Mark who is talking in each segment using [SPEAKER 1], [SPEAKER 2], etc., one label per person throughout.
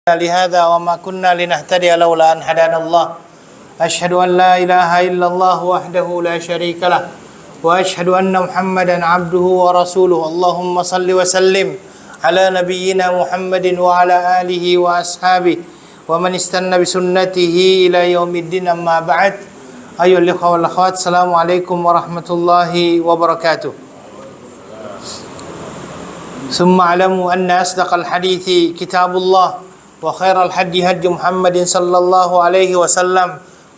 [SPEAKER 1] لهذا وما كنا لنهتدي لولا أن هدانا الله أشهد أن لا إله إلا الله وحده لا شريك له وأشهد أن محمدا عبده ورسوله اللهم صل وسلم على نبينا محمد وعلى آله وأصحابه ومن استنى بسنته إلى يوم الدين أما بعد أيها الإخوة والأخوات السلام عليكم ورحمة الله وبركاته ثم اعلموا أن أصدق الحديث كتاب الله وخير الهدي هدي محمد صلى الله عليه وسلم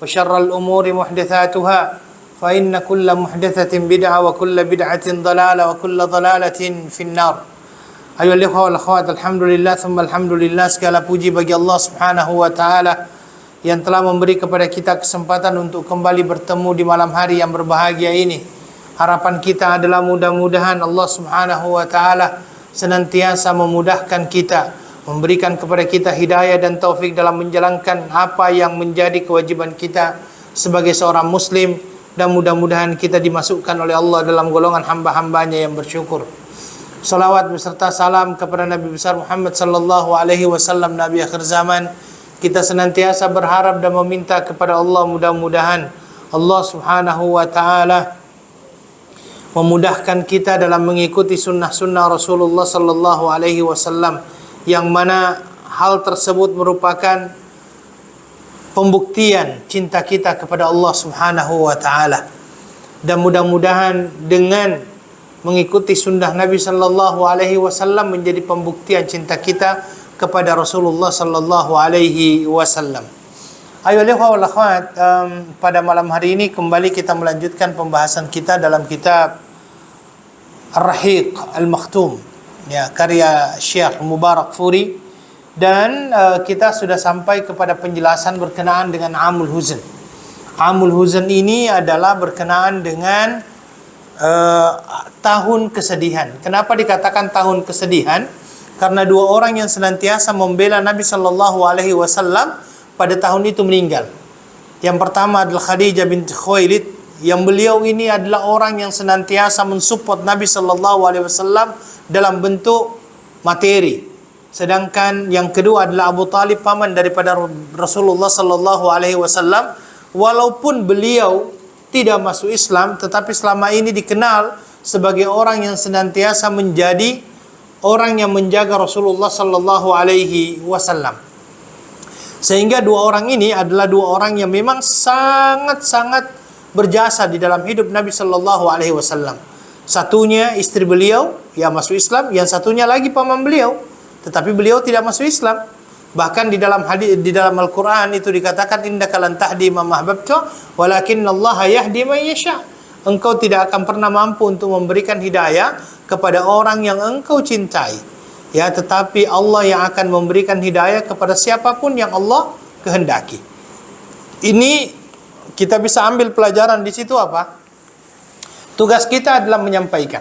[SPEAKER 1] وشر الأمور محدثاتها فإن كل محدثة بدعة وكل بدعة ضلالة وكل ضلالة في النار. Ayuhal ikhwah wal akhwat, alhamdulillah thumma alhamdulillah, segala puji bagi Allah Subhanahu wa taala yang telah memberi kepada kita kesempatan untuk kembali bertemu di malam hari yang berbahagia ini. Harapan kita adalah mudah-mudahan Allah Subhanahu wa taala senantiasa memudahkan kita, memberikan kepada kita hidayah dan taufik dalam menjalankan apa yang menjadi kewajiban kita sebagai seorang muslim, dan mudah-mudahan kita dimasukkan oleh Allah dalam golongan hamba-hambanya yang bersyukur. Salawat beserta salam kepada Nabi besar Muhammad sallallahu alaihi wasallam, Nabi akhir zaman. Kita senantiasa berharap dan meminta kepada Allah, mudah-mudahan Allah Subhanahu wa taala memudahkan kita dalam mengikuti sunnah-sunnah Rasulullah sallallahu alaihi wasallam, yang mana hal tersebut merupakan pembuktian cinta kita kepada Allah Subhanahu wa taala. Dan mudah-mudahan dengan mengikuti sunnah Nabi sallallahu alaihi wasallam menjadi pembuktian cinta kita kepada Rasulullah sallallahu alaihi wasallam. Ayo ikhwah wal akhwat, pada malam hari ini kembali kita melanjutkan pembahasan kita dalam kitab Ar-Rahiq Al-Makhtum, ya, karya Syekh Mubarak Furi, dan kita sudah sampai kepada penjelasan berkenaan dengan Amul Huzn. Amul Huzn ini adalah berkenaan dengan tahun kesedihan. Kenapa dikatakan tahun kesedihan? Karena dua orang yang senantiasa membela Nabi sallallahu alaihi wasallam pada tahun itu meninggal. Yang pertama adalah Khadijah binti Khuwailid, yang beliau ini adalah orang yang senantiasa mensupport Nabi sallallahu alaihi wasallam dalam bentuk materi. Sedangkan yang kedua adalah Abu Talib, paman daripada Rasulullah sallallahu alaihi wasallam. Walaupun beliau tidak masuk Islam, tetapi selama ini dikenal sebagai orang yang senantiasa menjadi orang yang menjaga Rasulullah sallallahu alaihi wasallam. Sehingga dua orang ini adalah dua orang yang memang sangat-sangat berjasa di dalam hidup Nabi sallallahu alaihi wasallam. Satunya istri beliau yang masuk Islam, yang satunya lagi paman beliau, tetapi beliau tidak masuk Islam. Bahkan di dalam hadis, di dalam Al-Qur'an itu dikatakan innaka lan tahdi man ahbabta walakinallaha yahdi man yasha. Engkau tidak akan pernah mampu untuk memberikan hidayah kepada orang yang engkau cintai. Ya, tetapi Allah yang akan memberikan hidayah kepada siapapun yang Allah kehendaki. Ini kita bisa ambil pelajaran di situ apa? Tugas kita adalah menyampaikan.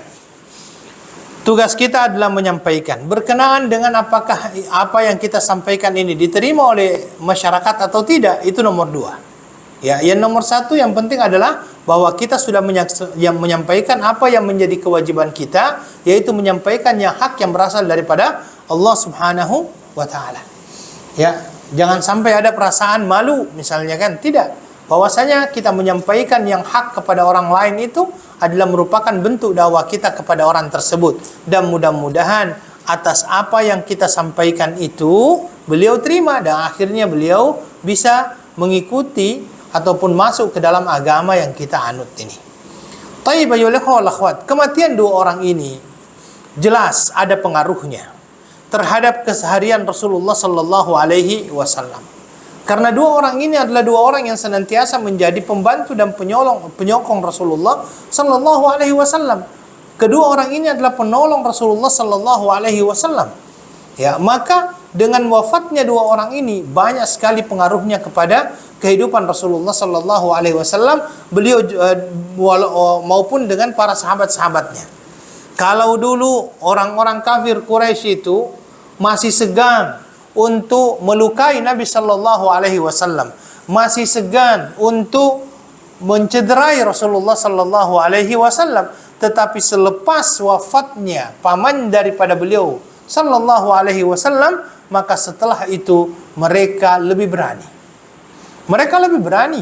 [SPEAKER 1] Tugas kita adalah menyampaikan berkenaan dengan apakah apa yang kita sampaikan ini diterima oleh masyarakat atau tidak, itu nomor dua. Ya, yang nomor satu yang penting adalah bahwa kita sudah menyampaikan apa yang menjadi kewajiban kita, yaitu menyampaikan yang hak yang berasal daripada Allah Subhanahu wa taala. Ya, jangan sampai ada perasaan malu misalnya, kan? Tidak. Bahwasanya kita menyampaikan yang hak kepada orang lain itu adalah merupakan bentuk dakwah kita kepada orang tersebut. Dan mudah-mudahan atas apa yang kita sampaikan itu beliau terima, dan akhirnya beliau bisa mengikuti ataupun masuk ke dalam agama yang kita anut ini. Taib ayyuhal ikhwah wal akhwat, kematian dua orang ini jelas ada pengaruhnya terhadap keseharian Rasulullah sallallahu alaihi wasallam. Karena dua orang ini adalah dua orang yang senantiasa menjadi pembantu dan penyokong Rasulullah sallallahu alaihi wasallam. Kedua orang ini adalah penolong Rasulullah sallallahu alaihi wasallam. Ya, maka dengan wafatnya dua orang ini banyak sekali pengaruhnya kepada kehidupan Rasulullah sallallahu alaihi wasallam, beliau maupun dengan para sahabat-sahabatnya. Kalau dulu orang-orang kafir Quraisy itu masih segan untuk melukai Nabi sallallahu alaihi wasallam, masih segan untuk mencederai Rasulullah sallallahu alaihi wasallam, tetapi selepas wafatnya paman daripada beliau sallallahu alaihi wasallam, maka setelah itu mereka lebih berani. Mereka lebih berani,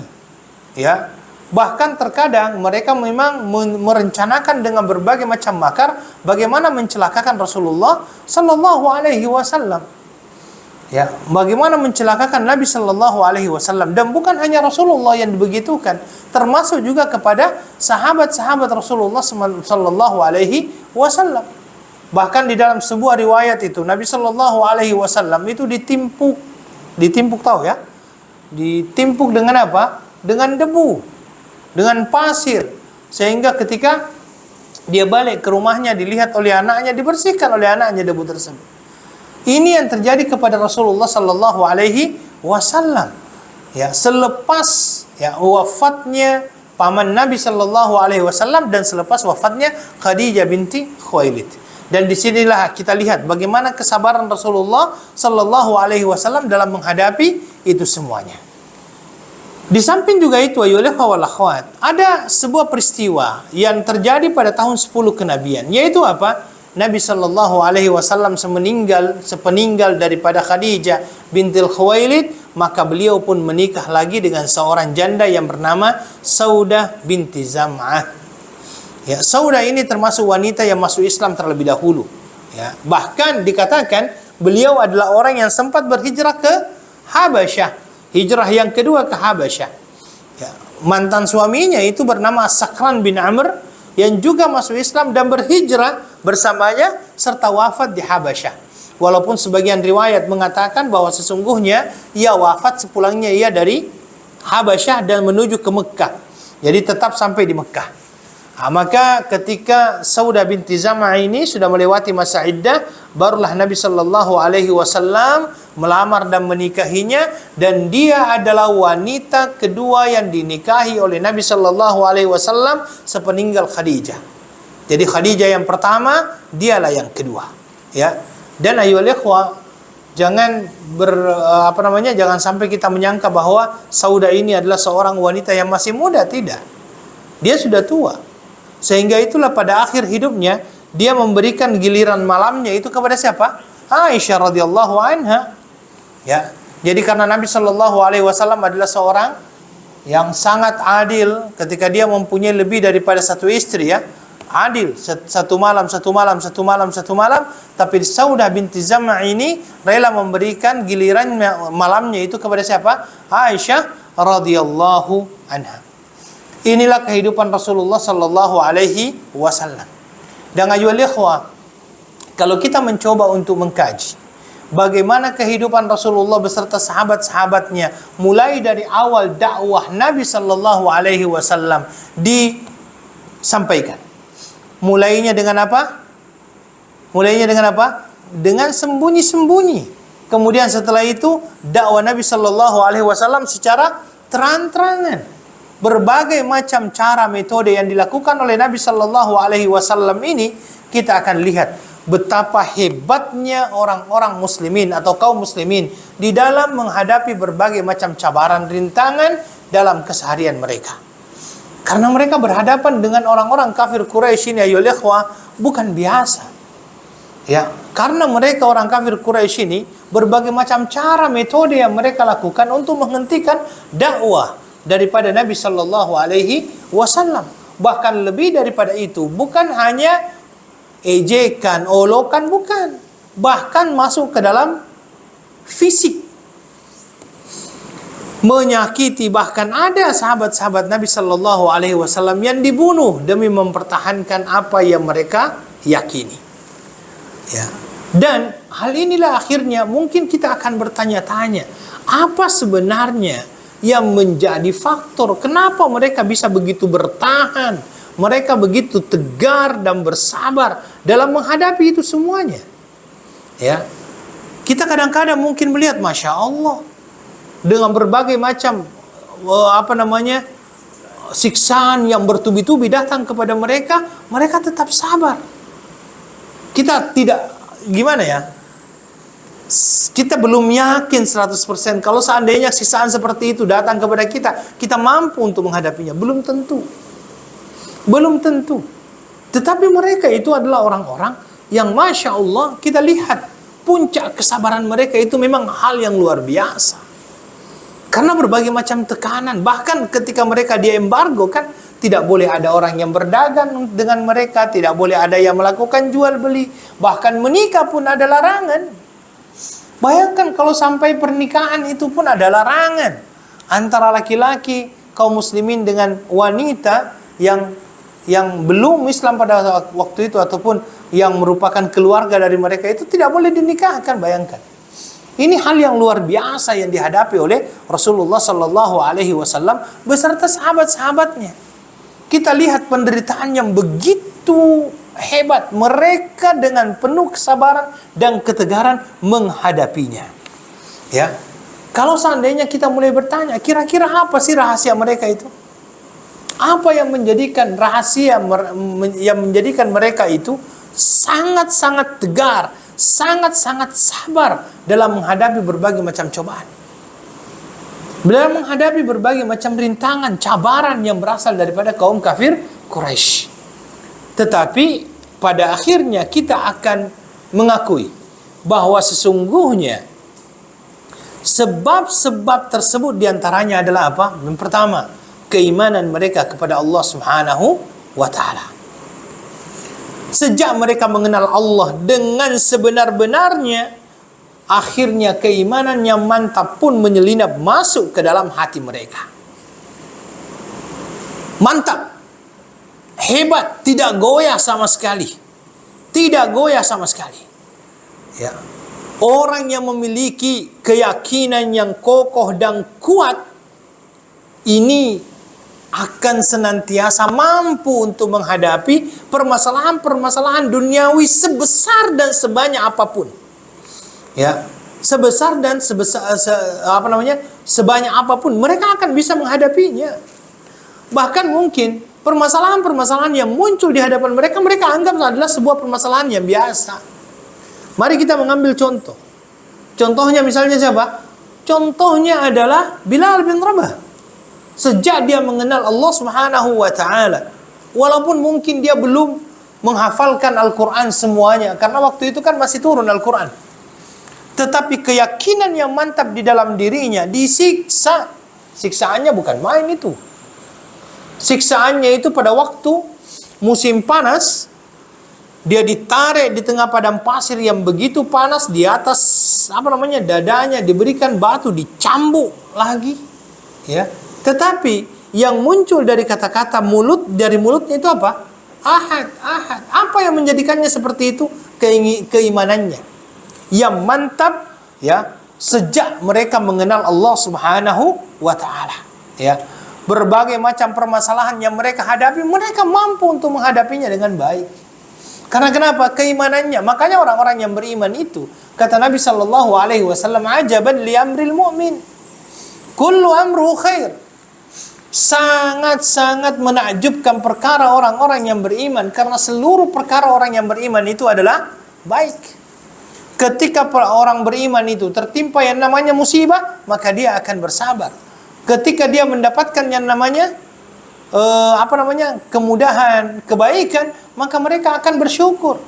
[SPEAKER 1] ya. Bahkan terkadang mereka memang merencanakan dengan berbagai macam makar bagaimana mencelakakan Rasulullah sallallahu alaihi wasallam. Ya, bagaimana mencelakakan Nabi sallallahu alaihi wasallam, dan bukan hanya Rasulullah yang dibegitukan, termasuk juga kepada sahabat-sahabat Rasulullah sallallahu alaihi wasallam. Bahkan di dalam sebuah riwayat itu Nabi sallallahu alaihi wasallam itu ditimpuk tahu ya? Ditimpuk dengan apa? Dengan debu, dengan pasir, sehingga ketika dia balik ke rumahnya dilihat oleh anaknya, dibersihkan oleh anaknya debu tersebut. Ini yang terjadi kepada Rasulullah sallallahu alaihi wasallam. Ya, selepas ya wafatnya paman Nabi sallallahu alaihi wasallam dan selepas wafatnya Khadijah binti Khuwailid. Dan disinilah kita lihat bagaimana kesabaran Rasulullah sallallahu alaihi wasallam dalam menghadapi itu semuanya. Di samping juga itu, ayolah wal akhwat, ada sebuah peristiwa yang terjadi pada tahun 10 kenabian, yaitu apa? Nabi sallallahu alaihi wasallam sepeninggal daripada Khadijah bintil Khuwailid, maka beliau pun menikah lagi dengan seorang janda yang bernama Saudah binti Zam'ah. Ya, Saudah ini termasuk wanita yang masuk Islam terlebih dahulu. Ya, bahkan dikatakan beliau adalah orang yang sempat berhijrah ke Habasyah, hijrah yang kedua ke Habasyah. Ya, mantan suaminya itu bernama Sakran bin Amr yang juga masuk Islam dan berhijrah bersamanya serta wafat di Habasyah. Walaupun sebagian riwayat mengatakan bahwa sesungguhnya ia wafat sepulangnya ia dari Habasyah dan menuju ke Mekah. Jadi tetap sampai di Mekah. Maka ketika Saudah binti Zam'ah ini sudah melewati masa iddah, barulah Nabi sallallahu alaihi wasallam melamar dan menikahinya, dan dia adalah wanita kedua yang dinikahi oleh Nabi sallallahu alaihi wasallam sepeninggal Khadijah. Jadi Khadijah yang pertama, dialah yang kedua, ya. Dan ayyuhal ikhwah, jangan jangan sampai kita menyangka bahwa Saudah ini adalah seorang wanita yang masih muda, tidak. Dia sudah tua. Sehingga itulah pada akhir hidupnya dia memberikan giliran malamnya itu kepada siapa? Aisyah radhiyallahu anha. Ya. Jadi karena Nabi sallallahu alaihi wasallam adalah seorang yang sangat adil ketika dia mempunyai lebih daripada satu istri, ya. Adil, satu malam, tapi Saudah binti Zam'ah ini rela memberikan giliran malamnya itu kepada siapa? Aisyah radhiyallahu anha. Inilah kehidupan Rasulullah sallallahu alaihi wasallam. Dan ayyuhal ikhwah, kalau kita mencoba untuk mengkaji bagaimana kehidupan Rasulullah beserta sahabat-sahabatnya mulai dari awal dakwah Nabi sallallahu alaihi wasallam disampaikan. Mulainya dengan apa? Dengan sembunyi-sembunyi. Kemudian setelah itu dakwah Nabi sallallahu alaihi wasallam secara terang-terangan. Berbagai macam cara metode yang dilakukan oleh Nabi sallallahu alaihi wasallam ini, kita akan lihat betapa hebatnya orang-orang muslimin atau kaum muslimin di dalam menghadapi berbagai macam cabaran rintangan dalam keseharian mereka. Karena mereka berhadapan dengan orang-orang kafir Quraisy ini, ayyuhal ikhwah, bukan biasa. Ya, karena mereka orang kafir Quraisy ini berbagai macam cara metode yang mereka lakukan untuk menghentikan dakwah daripada Nabi sallallahu alaihi wasallam. Bahkan lebih daripada itu, bukan hanya ejekan, olokan, bukan. Bahkan masuk ke dalam fisik. Menyakiti, bahkan ada sahabat-sahabat Nabi sallallahu alaihi wasallam yang dibunuh demi mempertahankan apa yang mereka yakini. Ya. Dan hal inilah akhirnya mungkin kita akan bertanya-tanya, apa sebenarnya yang menjadi faktor kenapa mereka bisa begitu bertahan, mereka begitu tegar dan bersabar dalam menghadapi itu semuanya. Ya, kita kadang-kadang mungkin melihat, masya Allah, dengan berbagai macam siksaan yang bertubi-tubi datang kepada mereka, mereka tetap sabar. Kita tidak, gimana ya? Kita belum yakin 100% kalau seandainya siksaan seperti itu datang kepada kita, kita mampu untuk menghadapinya. Belum tentu. Tetapi mereka itu adalah orang-orang yang Masya Allah kita lihat puncak kesabaran mereka itu memang hal yang luar biasa. Karena berbagai macam tekanan, bahkan ketika mereka diembargo kan, tidak boleh ada orang yang berdagang dengan mereka, tidak boleh ada yang melakukan jual beli, bahkan menikah pun ada larangan. Bayangkan kalau sampai pernikahan itu pun ada larangan antara laki-laki kaum muslimin dengan wanita yang belum Islam pada waktu itu ataupun yang merupakan keluarga dari mereka, itu tidak boleh dinikahkan. Bayangkan. Ini hal yang luar biasa yang dihadapi oleh Rasulullah Sallallahu Alaihi Wasallam beserta sahabat-sahabatnya. Kita lihat penderitaan yang begitu hebat. Mereka dengan penuh kesabaran dan ketegaran menghadapinya. Ya, kalau seandainya kita mulai bertanya, kira-kira apa sih rahasia mereka itu? Apa yang menjadikan rahasia yang menjadikan mereka itu sangat-sangat tegar, sangat-sangat sabar dalam menghadapi berbagai macam cobaan, dalam menghadapi berbagai macam rintangan, cabaran yang berasal daripada kaum kafir Quraisy. Tetapi pada akhirnya kita akan mengakui bahwa sesungguhnya sebab-sebab tersebut diantaranya adalah apa? Yang pertama, keimanan mereka kepada Allah Subhanahu wa Ta'ala. Sejak mereka mengenal Allah dengan sebenar-benarnya, akhirnya keimanan yang mantap pun menyelinap masuk ke dalam hati mereka. Mantap, hebat, tidak goyah sama sekali. Tidak goyah sama sekali. Ya. Orang yang memiliki keyakinan yang kokoh dan kuat ini akan senantiasa mampu untuk menghadapi permasalahan-permasalahan duniawi sebesar dan sebanyak apapun. Ya, sebesar dan sebanyak apapun mereka akan bisa menghadapinya. Bahkan mungkin permasalahan-permasalahan yang muncul di hadapan mereka, mereka anggap adalah sebuah permasalahan yang biasa. Mari kita mengambil contoh. Contohnya misalnya siapa? Contohnya adalah Bilal bin Rabah. Sejak dia mengenal Allah Subhanahu wa Ta'ala, walaupun mungkin dia belum menghafalkan Al-Quran semuanya, karena waktu itu kan masih turun Al-Quran, tetapi keyakinan yang mantap di dalam dirinya disiksa. Siksaannya bukan main itu. Siksaannya itu pada waktu musim panas, dia ditarik di tengah padang pasir yang begitu panas, di atas dadanya diberikan batu, dicambuk lagi, ya. Tetapi yang muncul dari kata-kata dari mulutnya itu apa? Ahad, ahad. Apa yang menjadikannya seperti itu? Keimanannya yang mantap, ya, sejak mereka mengenal Allah Subhanahu wa Ta'ala, ya. Berbagai macam permasalahan yang mereka hadapi, mereka mampu untuk menghadapinya dengan baik. Karena kenapa? Keimanannya. Makanya orang-orang yang beriman itu, kata Nabi Sallallahu Alaihi Wasallam, ajaban li amril mu'min, kullu amruhu khair. Sangat-sangat menakjubkan perkara orang-orang yang beriman, karena seluruh perkara orang yang beriman itu adalah baik. Ketika orang beriman itu tertimpa yang namanya musibah, maka dia akan bersabar. Ketika dia mendapatkan yang namanya kemudahan, kebaikan, maka mereka akan bersyukur.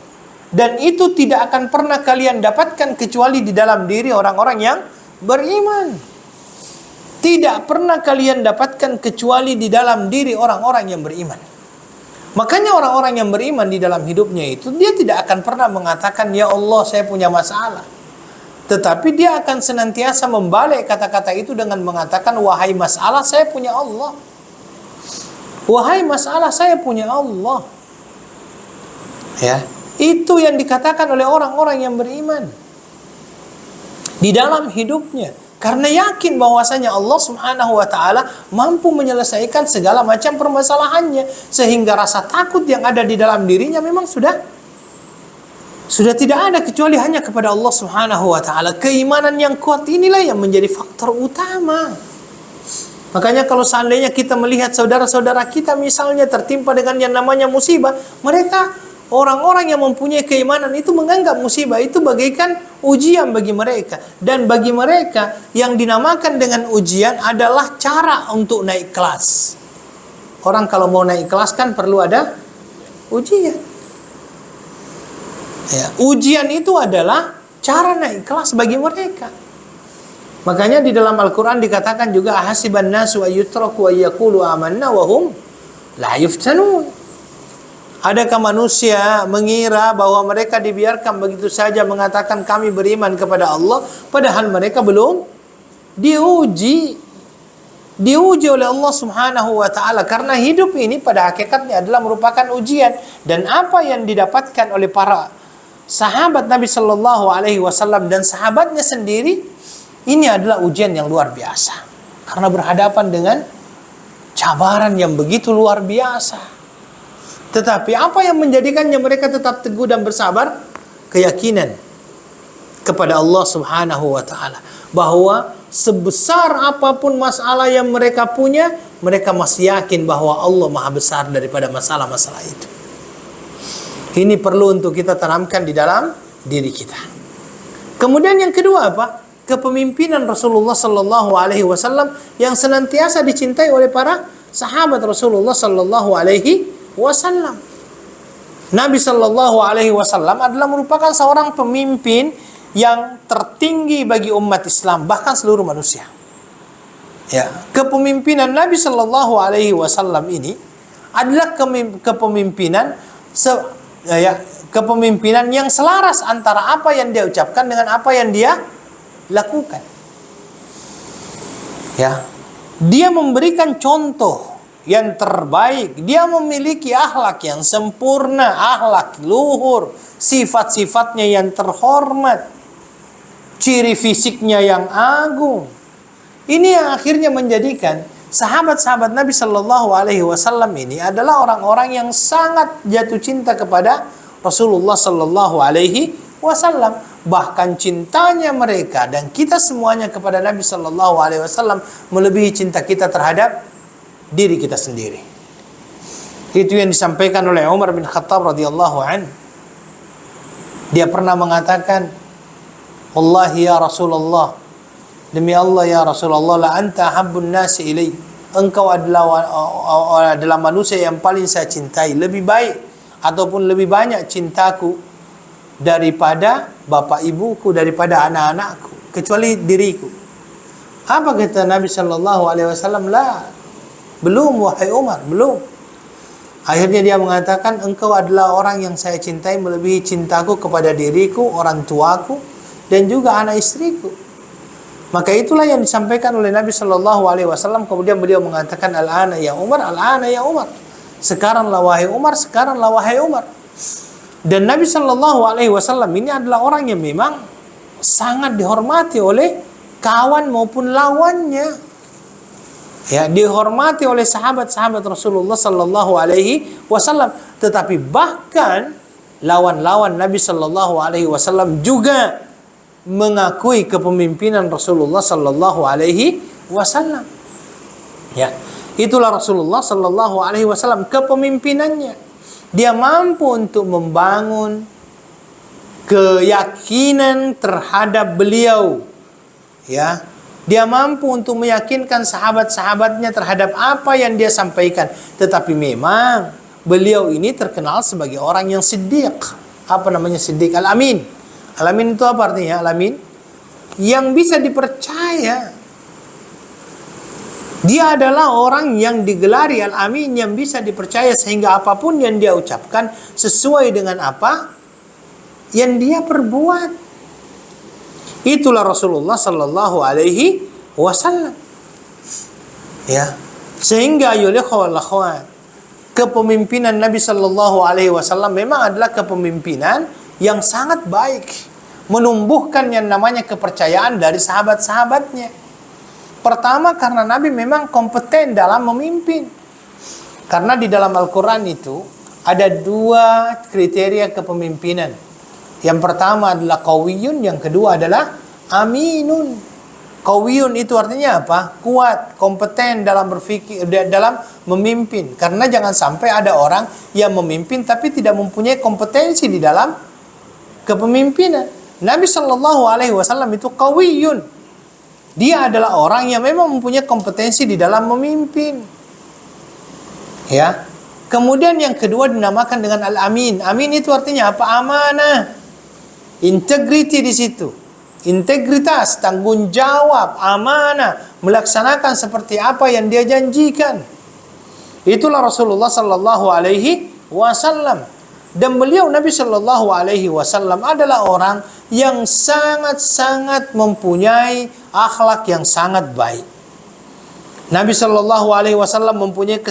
[SPEAKER 1] Dan itu tidak akan pernah kalian dapatkan kecuali di dalam diri orang-orang yang beriman. Tidak pernah kalian dapatkan kecuali di dalam diri orang-orang yang beriman. Makanya orang-orang yang beriman di dalam hidupnya itu, dia tidak akan pernah mengatakan, ya Allah saya punya masalah. Tetapi dia akan senantiasa membalik kata-kata itu dengan mengatakan, wahai masalah saya punya Allah. Wahai masalah saya punya Allah. Ya, itu yang dikatakan oleh orang-orang yang beriman di dalam hidupnya. Karena yakin bahwasanya Allah Subhanahu wa Ta'ala mampu menyelesaikan segala macam permasalahannya, sehingga rasa takut yang ada di dalam dirinya memang sudah tidak ada kecuali hanya kepada Allah Subhanahu wa Ta'ala. Keimanan yang kuat inilah yang menjadi faktor utama. Makanya kalau seandainya kita melihat saudara-saudara kita misalnya tertimpa dengan yang namanya musibah, mereka, orang-orang yang mempunyai keimanan itu menganggap musibah itu bagaikan ujian bagi mereka. Dan bagi mereka yang dinamakan dengan ujian adalah cara untuk naik kelas. Orang kalau mau naik kelas kan perlu ada ujian. Ya, ujian itu adalah cara naik kelas bagi mereka. Makanya di dalam Al-Quran dikatakan juga ahasiban nasu ayyutraku ayyakulu amanna wahum la yuftanun. Adakah manusia mengira bahwa mereka dibiarkan begitu saja mengatakan kami beriman kepada Allah, padahal mereka belum diuji oleh Allah Subhanahu wa taala, karena hidup ini pada hakikatnya adalah merupakan ujian. Dan apa yang didapatkan oleh para sahabat Nabi sallallahu alaihi wasallam dan sahabatnya sendiri, ini adalah ujian yang luar biasa, karena berhadapan dengan cabaran yang begitu luar biasa. Tetapi apa yang menjadikannya mereka tetap teguh dan bersabar? Keyakinan kepada Allah Subhanahu wa taala, bahwa sebesar apapun masalah yang mereka punya, mereka masih yakin bahwa Allah Maha besar daripada masalah-masalah itu. Ini perlu untuk kita tanamkan di dalam diri kita. Kemudian yang kedua apa? Kepemimpinan Rasulullah sallallahu alaihi wasallam yang senantiasa dicintai oleh para sahabat Rasulullah sallallahu alaihi wasallam. Nabi sallallahu alaihi wasallam adalah merupakan seorang pemimpin yang tertinggi bagi umat Islam, bahkan seluruh manusia. Ya, kepemimpinan Nabi sallallahu alaihi wasallam ini adalah kepemimpinan kepemimpinan yang selaras antara apa yang dia ucapkan dengan apa yang dia lakukan. Ya, dia memberikan contoh yang terbaik, dia memiliki akhlak yang sempurna, akhlak luhur, sifat-sifatnya yang terhormat, ciri fisiknya yang agung. Ini yang akhirnya menjadikan sahabat-sahabat Nabi Shallallahu Alaihi Wasallam ini adalah orang-orang yang sangat jatuh cinta kepada Rasulullah Shallallahu Alaihi Wasallam. Bahkan cintanya mereka dan kita semuanya kepada Nabi Shallallahu Alaihi Wasallam melebihi cinta kita terhadap diri kita sendiri. Itu yang disampaikan oleh Umar bin Khattab radhiyallahu an. Dia pernah mengatakan, "Wallahi ya Rasulullah, demi Allah ya Rasulullah, la anta habbun nasi ilai. Engkau adalah manusia yang paling saya cintai, lebih baik ataupun lebih banyak cintaku daripada bapak ibuku, daripada anak-anakku, kecuali diriku." Apa kata Nabi sallallahu alaihi wasallam? La, belum wahai Umar, belum. Akhirnya dia mengatakan, engkau adalah orang yang saya cintai melebihi cintaku kepada diriku, orang tuaku, dan juga anak istriku. Maka itulah yang disampaikan oleh Nabi Shallallahu Alaihi Wasallam. Kemudian beliau mengatakan, al-ana ya Umar, al-ana ya Umar. Sekaranglah wahai Umar, sekaranglah wahai Umar. Dan Nabi Shallallahu Alaihi Wasallam ini adalah orang yang memang sangat dihormati oleh kawan maupun lawannya. Ya, dihormati oleh sahabat-sahabat Rasulullah Sallallahu Alaihi Wasallam. Tetapi bahkan lawan-lawan Nabi Sallallahu Alaihi Wasallam juga mengakui kepemimpinan Rasulullah Sallallahu Alaihi Wasallam. Ya, itulah Rasulullah Sallallahu Alaihi Wasallam, kepemimpinannya. Dia mampu untuk membangun keyakinan terhadap beliau. Ya, dia mampu untuk meyakinkan sahabat-sahabatnya terhadap apa yang dia sampaikan. Tetapi memang beliau ini terkenal sebagai orang yang siddiq. Apa namanya siddiq? Al-amin. Al-amin itu apa artinya? Al-amin yang bisa dipercaya. Dia adalah orang yang digelari Al-amin, yang bisa dipercaya, sehingga apapun yang dia ucapkan sesuai dengan apa yang dia perbuat. Itulah Rasulullah Sallallahu Alaihi Wasallam. Ya, sehingga kepemimpinan Nabi Sallallahu Alaihi Wasallam memang adalah kepemimpinan yang sangat baik, menumbuhkan yang namanya kepercayaan dari sahabat-sahabatnya. Pertama, karena Nabi memang kompeten dalam memimpin. Karena di dalam Al-Quran itu ada dua kriteria kepemimpinan. Yang pertama adalah qawiyun, yang kedua adalah aminun. Qawiyun itu artinya apa? Kuat, kompeten dalam berfikir, dalam memimpin. Karena jangan sampai ada orang yang memimpin tapi tidak mempunyai kompetensi di dalam kepemimpinan. Nabi Shallallahu Alaihi Wasallam itu qawiyun. Dia adalah orang yang memang mempunyai kompetensi di dalam memimpin. Ya. Kemudian yang kedua dinamakan dengan al-amin. Amin itu artinya apa? Amanah. Integriti di situ. Integritas, tanggung jawab, amanah, melaksanakan seperti apa yang dia janjikan. Itulah Rasulullah sallallahu alaihi wasallam. Dan beliau Nabi sallallahu alaihi wasallam adalah orang yang sangat-sangat mempunyai akhlak yang sangat baik. Nabi sallallahu alaihi wasallam mempunyai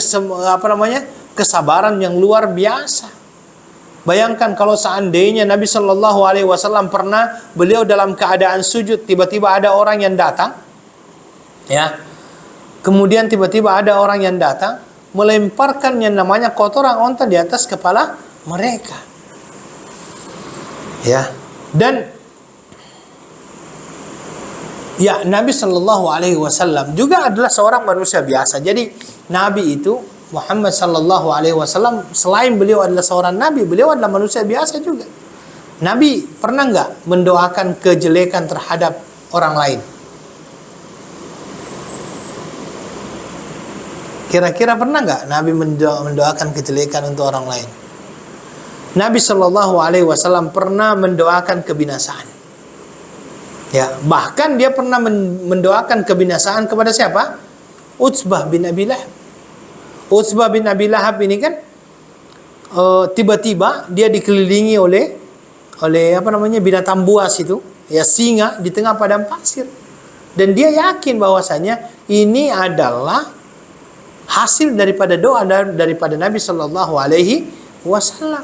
[SPEAKER 1] kesabaran yang luar biasa. Bayangkan kalau seandainya Nabi sallallahu alaihi wasallam pernah beliau dalam keadaan sujud, tiba-tiba ada orang yang datang, ya. Kemudian tiba-tiba ada orang yang datang melemparkan yang namanya kotoran onta di atas kepala mereka. Ya. Dan ya, Nabi sallallahu alaihi wasallam juga adalah seorang manusia biasa. Jadi Nabi itu Muhammad sallallahu alaihi wasallam, selain beliau adalah seorang nabi, beliau adalah manusia biasa juga. Nabi pernah nggak mendoakan kejelekan terhadap orang lain? Kira-kira pernah nggak Nabi mendoakan kejelekan untuk orang lain? Nabi sallallahu alaihi wasallam pernah mendoakan kebinasaan. Ya, bahkan dia pernah mendoakan kebinasaan kepada siapa? Utsbah bin Abi Lahab. Utsbah bin Abi Lahab ini kan tiba-tiba dia dikelilingi oleh binatang buas itu, ya, singa di tengah padang pasir. Dan dia yakin bahwasanya ini adalah hasil daripada doa daripada Nabi sallallahu alaihi wasallam.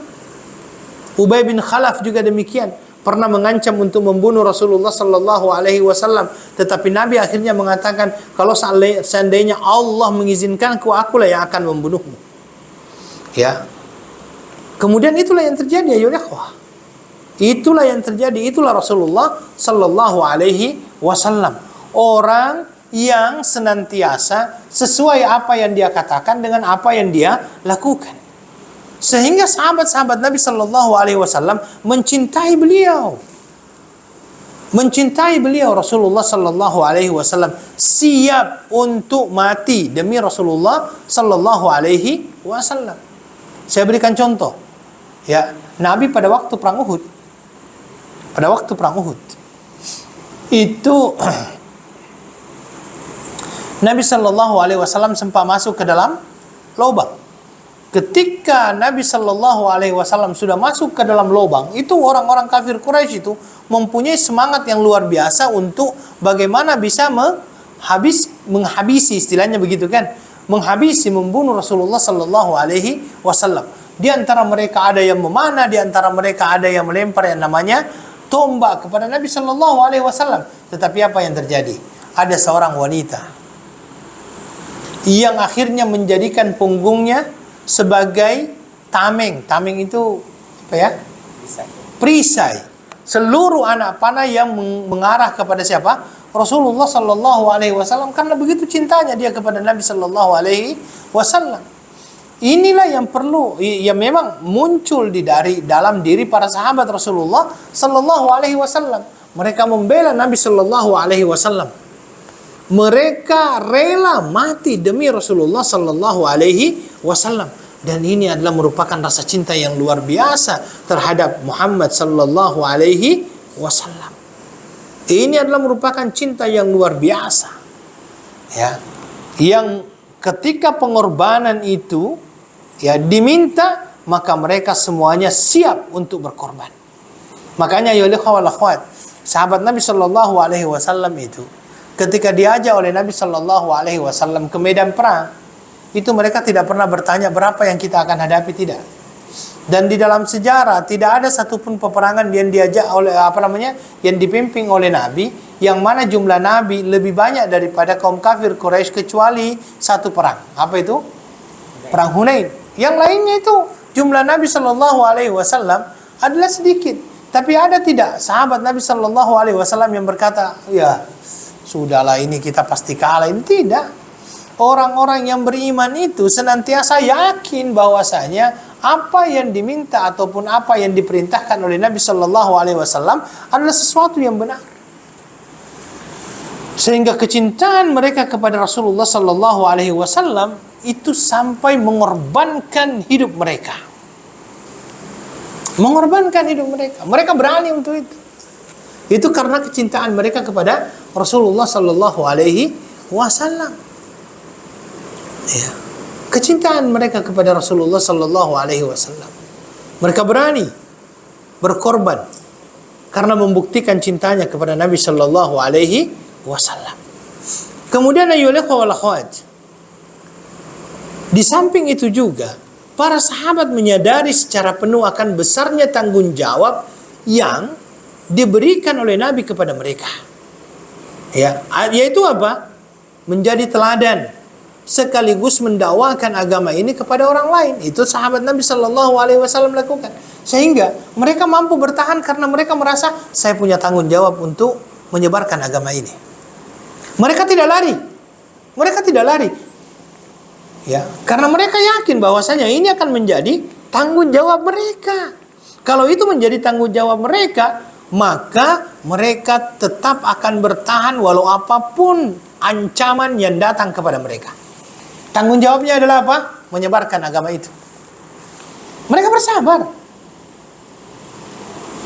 [SPEAKER 1] Ubay bin Khalaf juga demikian, pernah mengancam untuk membunuh Rasulullah sallallahu alaihi wasallam, tetapi Nabi akhirnya mengatakan, kalau seandainya Allah mengizinkanku, akulah yang akan membunuhmu. Ya. Kemudian itulah yang terjadi, ya ikhwah. Itulah yang terjadi, itulah Rasulullah sallallahu alaihi wasallam. Orang yang senantiasa sesuai apa yang dia katakan dengan apa yang dia lakukan. Sehingga sahabat-sahabat Nabi sallallahu alaihi wasallam mencintai beliau. Mencintai beliau. Rasulullah sallallahu alaihi wasallam siap untuk mati demi Rasulullah sallallahu alaihi wasallam. Saya berikan contoh. Ya, Nabi pada waktu perang Uhud. Pada waktu perang Uhud itu Nabi sallallahu alaihi wasallam sempat masuk ke dalam lubang. Ketika Nabi sallallahu alaihi wasallam sudah masuk ke dalam lubang, itu orang-orang kafir Quraisy itu mempunyai semangat yang luar biasa untuk bagaimana bisa menghabisi, istilahnya begitu kan, menghabisi, membunuh Rasulullah sallallahu alaihi wasallam. Di antara mereka ada yang memanah, di antara mereka ada yang melempar yang namanya tombak kepada Nabi sallallahu alaihi wasallam. Tetapi apa yang terjadi? Ada seorang wanita yang akhirnya menjadikan punggungnya sebagai tameng. Tameng itu apa ya? Perisai. Seluruh anak panah yang mengarah kepada siapa? Rasulullah sallallahu alaihi wasallam, karena begitu cintanya dia kepada Nabi sallallahu alaihi wasallam. Inilah yang perlu, yang memang muncul dalam diri para sahabat Rasulullah sallallahu alaihi wasallam. Mereka membela Nabi sallallahu alaihi wasallam. Mereka rela mati demi Rasulullah sallallahu alaihi wasallam. Dan ini adalah merupakan rasa cinta yang luar biasa terhadap Muhammad sallallahu alaihi wasallam. Ini adalah merupakan cinta yang luar biasa. Ya. Yang ketika pengorbanan itu ya diminta, maka mereka semuanya siap untuk berkorban. Makanya ya ikhwat, sahabat Nabi sallallahu alaihi wasallam itu ketika diajak oleh Nabi sallallahu alaihi wasallam ke medan perang, itu mereka tidak pernah bertanya berapa yang kita akan hadapi, tidak. Dan di dalam sejarah tidak ada satupun peperangan yang diajak oleh yang dipimpin oleh Nabi yang mana jumlah Nabi lebih banyak daripada kaum kafir Quraisy kecuali satu perang. Apa itu? Perang Hunain. Yang lainnya itu jumlah Nabi sallallahu alaihi wasallam adalah sedikit. Tapi ada tidak sahabat Nabi sallallahu alaihi wasallam yang berkata, ya sudahlah ini kita pasti kalah? Ini tidak. Orang-orang yang beriman itu senantiasa yakin bahwasanya apa yang diminta ataupun apa yang diperintahkan oleh Nabi sallallahu alaihi wasallam adalah sesuatu yang benar. Sehingga kecintaan mereka kepada Rasulullah sallallahu alaihi wasallam itu sampai mengorbankan hidup mereka. Mengorbankan hidup mereka. Mereka berani untuk itu. Itu karena kecintaan mereka kepada Rasulullah sallallahu alaihi wasallam. Ya. Kecintaan mereka kepada Rasulullah sallallahu alaihi wasallam. Mereka berani berkorban karena membuktikan cintanya kepada Nabi sallallahu alaihi wasallam. Kemudian ayyuhal ikhwah wal akhwat, di samping itu juga para sahabat menyadari secara penuh akan besarnya tanggung jawab yang diberikan oleh Nabi kepada mereka. Ya, yaitu apa? Menjadi teladan sekaligus mendakwakan agama ini kepada orang lain. Itu sahabat Nabi sallallahu alaihi wasallam lakukan. Sehingga mereka mampu bertahan karena mereka merasa saya punya tanggung jawab untuk menyebarkan agama ini. Mereka tidak lari. Mereka tidak lari. Ya, karena mereka yakin bahwasanya ini akan menjadi tanggung jawab mereka. Kalau itu menjadi tanggung jawab mereka, maka mereka tetap akan bertahan walau apapun ancaman yang datang kepada mereka. Tanggung jawabnya adalah apa? Menyebarkan agama itu. Mereka bersabar.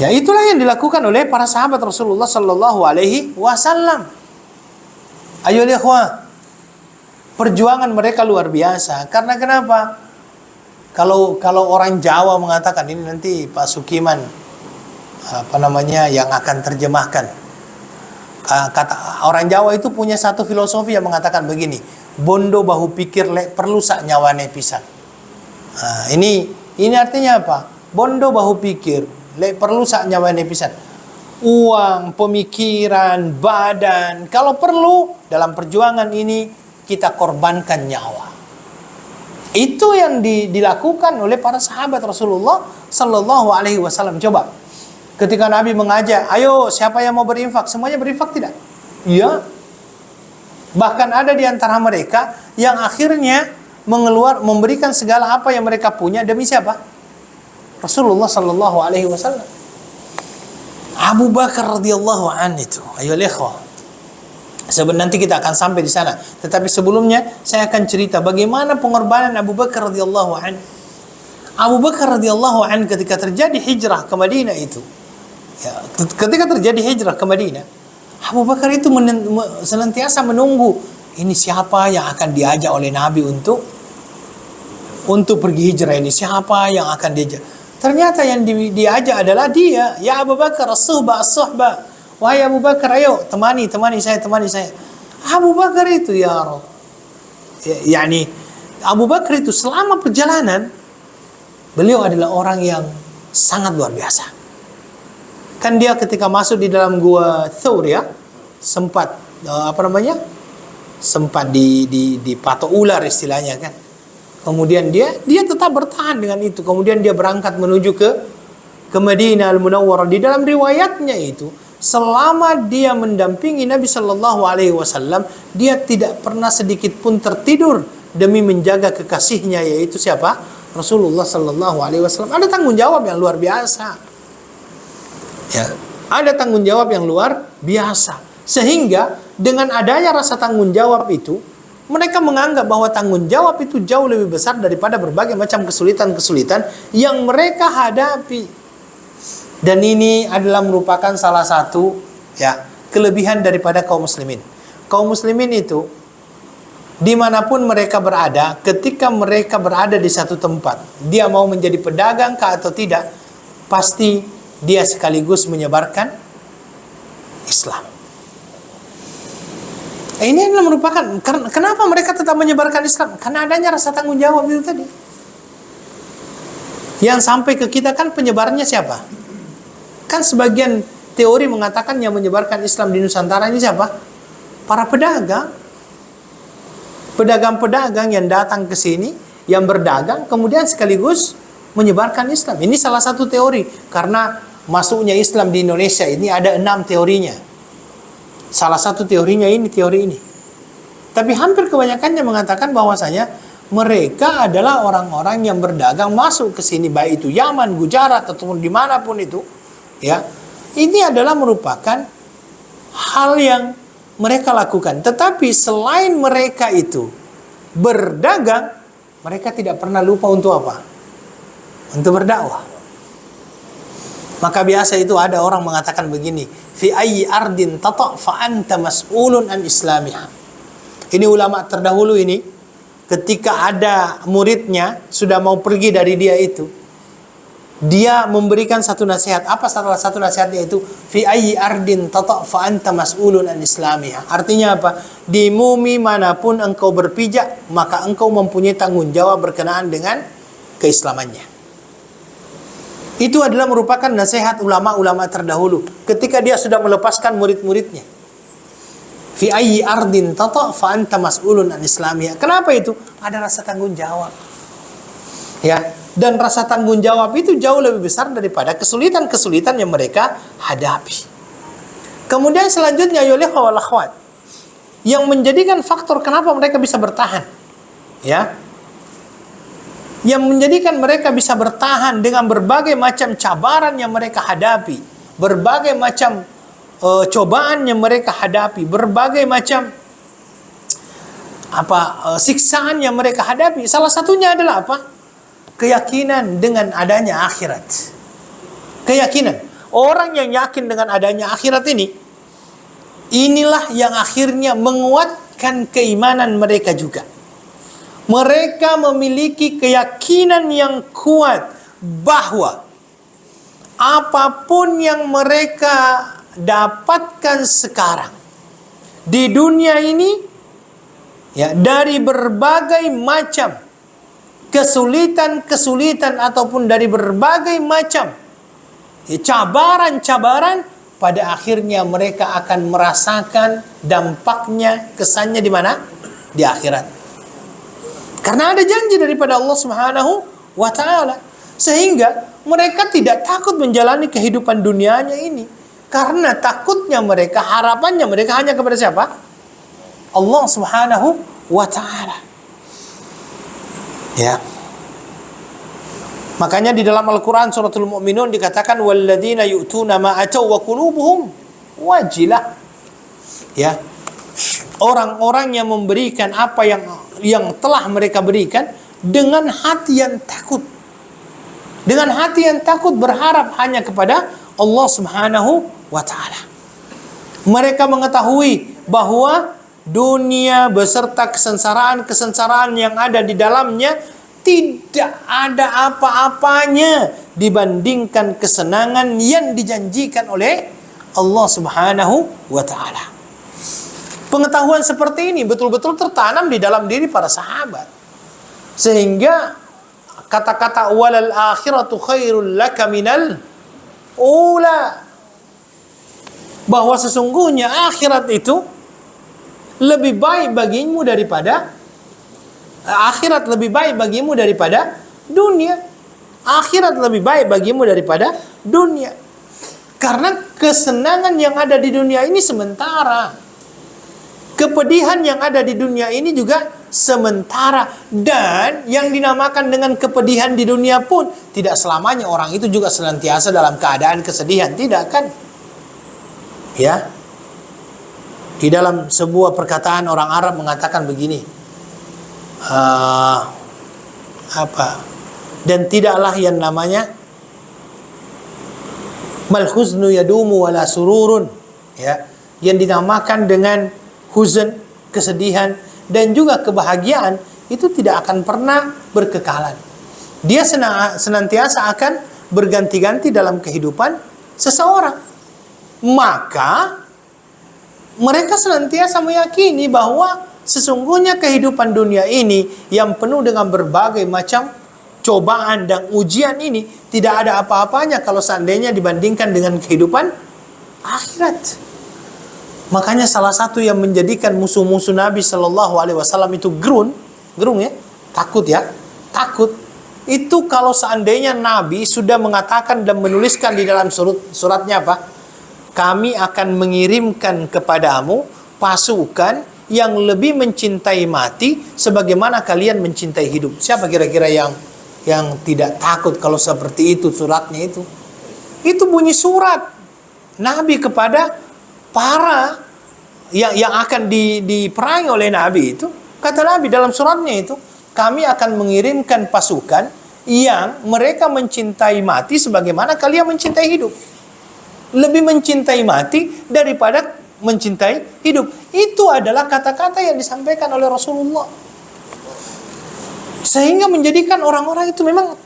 [SPEAKER 1] Ya, itulah yang dilakukan oleh para sahabat Rasulullah sallallahu alaihi wasallam. Ayo ikhwah, perjuangan mereka luar biasa. Karena kenapa? Kalau orang Jawa mengatakan, ini nanti Pak Sukiman yang akan terjemahkan. Kata orang Jawa itu punya satu filosofi yang mengatakan begini, bondo bahu pikir lek perlu sak nyawane pisan. Ini artinya apa? Bondo bahu pikir lek perlu sak nyawane pisan. Uang, pemikiran, badan, kalau perlu dalam perjuangan ini kita korbankan nyawa. Itu yang dilakukan oleh para sahabat Rasulullah sallallahu alaihi wasallam. Coba, ketika Nabi mengajak, ayo siapa yang mau berinfak? Semuanya berinfak tidak? Iya. Bahkan ada di antara mereka yang akhirnya memberikan segala apa yang mereka punya demi siapa? Rasulullah sallallahu alaihi wasallam. Abu Bakar radhiyallahu anhu itu, ayo ikhwah. Nanti kita akan sampai di sana. Tetapi sebelumnya saya akan cerita bagaimana pengorbanan Abu Bakar radhiyallahu anhu. Abu Bakar radhiyallahu anhu ketika terjadi hijrah ke Madinah itu, ya, ketika terjadi hijrah ke Madinah, Abu Bakar itu senantiasa menunggu ini siapa yang akan diajak oleh Nabi untuk pergi hijrah ini, siapa yang akan diajak. Ternyata yang diajak adalah dia. Ya Abu Bakar, as-suhbah. Wahai Abu Bakar, ayo temani saya. Abu Bakar itu Abu Bakar itu selama perjalanan beliau adalah orang yang sangat luar biasa. Kan dia ketika masuk di dalam gua Thawr ya, sempat sempat dipatok ular istilahnya kan. Kemudian dia tetap bertahan dengan itu. Kemudian dia berangkat menuju ke Madinah Al-Munawwarah. Di dalam riwayatnya itu, selama dia mendampingi Nabi sallallahu alaihi wasallam, dia tidak pernah sedikit pun tertidur demi menjaga kekasihnya, yaitu siapa? Rasulullah sallallahu alaihi wasallam. Ada tanggung jawab yang luar biasa. Ya, ada tanggung jawab yang luar biasa. Sehingga dengan adanya rasa tanggung jawab itu, mereka menganggap bahwa tanggung jawab itu jauh lebih besar daripada berbagai macam kesulitan-kesulitan yang mereka hadapi. Dan ini adalah merupakan salah satu kelebihan daripada kaum muslimin. Kaum muslimin itu dimanapun mereka berada, ketika mereka berada di satu tempat, dia mau menjadi pedagang kah atau tidak, pasti dia sekaligus menyebarkan Islam. Ini adalah merupakan, kenapa mereka tetap menyebarkan Islam? Karena adanya rasa tanggung jawab itu tadi. Yang sampai ke kita kan penyebarnya siapa? Kan sebagian teori mengatakan yang menyebarkan Islam di Nusantara ini siapa? Para pedagang. Pedagang-pedagang yang datang ke sini, yang berdagang, kemudian sekaligus menyebarkan Islam. Ini salah satu teori. Karena masuknya Islam di Indonesia ini ada 6 teorinya. Salah satu teorinya teori ini. Tapi hampir kebanyakannya mengatakan bahwasanya mereka adalah orang-orang yang berdagang masuk ke sini, baik itu Yaman, Gujarat, ataupun dimanapun itu. Ya, ini adalah merupakan hal yang mereka lakukan. Tetapi selain mereka itu berdagang, mereka tidak pernah lupa untuk apa? Untuk berdakwah. Maka biasa itu ada orang mengatakan begini, fi ayyi ardin tata' fa anta mas'ulun an islamiha. Ini ulama terdahulu ini, ketika ada muridnya sudah mau pergi dari dia itu, dia memberikan satu nasihat. Apa salah satu nasihatnya itu? Fi ayyi ardin tata' fa anta mas'ulun an islamiha. Artinya apa? Di bumi manapun engkau berpijak, maka engkau mempunyai tanggung jawab berkenaan dengan keislamannya. Itu adalah merupakan nasihat ulama-ulama terdahulu ketika dia sudah melepaskan murid-muridnya. Fi ayyi ardin tata' fa anta mas'ulun an islamiha. Kenapa itu? Ada rasa tanggung jawab. Ya. Dan rasa tanggung jawab itu jauh lebih besar daripada kesulitan-kesulitan yang mereka hadapi. Kemudian selanjutnya, ya wal akhwat, yang menjadikan faktor kenapa mereka bisa bertahan, ya, yang menjadikan mereka bisa bertahan dengan berbagai macam cabaran yang mereka hadapi, berbagai macam cobaan yang mereka hadapi, berbagai macam siksaan yang mereka hadapi. Salah satunya adalah apa? Keyakinan dengan adanya akhirat. Keyakinan. Orang yang yakin dengan adanya akhirat ini, inilah yang akhirnya menguatkan keimanan mereka juga. Mereka memiliki keyakinan yang kuat bahwa apapun yang mereka dapatkan sekarang di dunia ini, ya, dari berbagai macam kesulitan-kesulitan ataupun dari berbagai macam cabaran-cabaran, pada akhirnya mereka akan merasakan dampaknya, kesannya di mana? Di akhirat. Karena ada janji daripada Allah Subhanahu wa ta'ala. Sehingga mereka tidak takut menjalani kehidupan dunianya ini. Karena takutnya mereka, harapannya mereka hanya kepada siapa? Allah Subhanahu wa ta'ala. Ya. Makanya di dalam Al-Quran suratul Mu'minun dikatakan walladzina yu'tuna ma ataw wa qulubuhum wajilah. Ya. Orang-orang yang memberikan apa yang telah mereka berikan dengan hati yang takut. Dengan hati yang takut berharap hanya kepada Allah Subhanahu wa ta'ala. Mereka mengetahui bahwa dunia beserta kesengsaraan yang ada di dalamnya tidak ada apa-apanya dibandingkan kesenangan yang dijanjikan oleh Allah Subhanahu wa ta'ala. Pengetahuan seperti ini betul-betul tertanam di dalam diri para sahabat. Sehingga kata-kata walal akhiratu khairul laka minal ula, bahwa sesungguhnya akhirat itu lebih baik bagimu daripada dunia. Akhirat lebih baik bagimu daripada dunia. Karena kesenangan yang ada di dunia ini sementara. Kepedihan yang ada di dunia ini juga sementara. Dan yang dinamakan dengan kepedihan di dunia pun tidak selamanya orang itu juga senantiasa dalam keadaan kesedihan. Tidak kan? Ya. Di dalam sebuah perkataan orang Arab mengatakan begini, dan tidaklah yang namanya mal huznu yadumu wala sururun, ya, yang dinamakan dengan huzn, kesedihan, dan juga kebahagiaan itu tidak akan pernah berkekalan. Dia senantiasa akan berganti-ganti dalam kehidupan seseorang. Maka mereka senantiasa meyakini bahwa sesungguhnya kehidupan dunia ini yang penuh dengan berbagai macam cobaan dan ujian ini tidak ada apa-apanya kalau seandainya dibandingkan dengan kehidupan akhirat. Makanya salah satu yang menjadikan musuh-musuh Nabi Shallallahu Alaihi Wasallam itu gerung ya, takut. Itu kalau seandainya Nabi sudah mengatakan dan menuliskan di dalam suratnya apa? Kami akan mengirimkan kepadamu pasukan yang lebih mencintai mati sebagaimana kalian mencintai hidup. Siapa kira-kira yang tidak takut kalau seperti itu suratnya itu? Itu bunyi surat Nabi kepada para yang akan diperangi oleh Nabi itu. Kata Nabi dalam suratnya itu, kami akan mengirimkan pasukan yang mereka mencintai mati sebagaimana kalian mencintai hidup. Lebih mencintai mati daripada mencintai hidup. Itu adalah kata-kata yang disampaikan oleh Rasulullah. Sehingga menjadikan orang-orang itu memang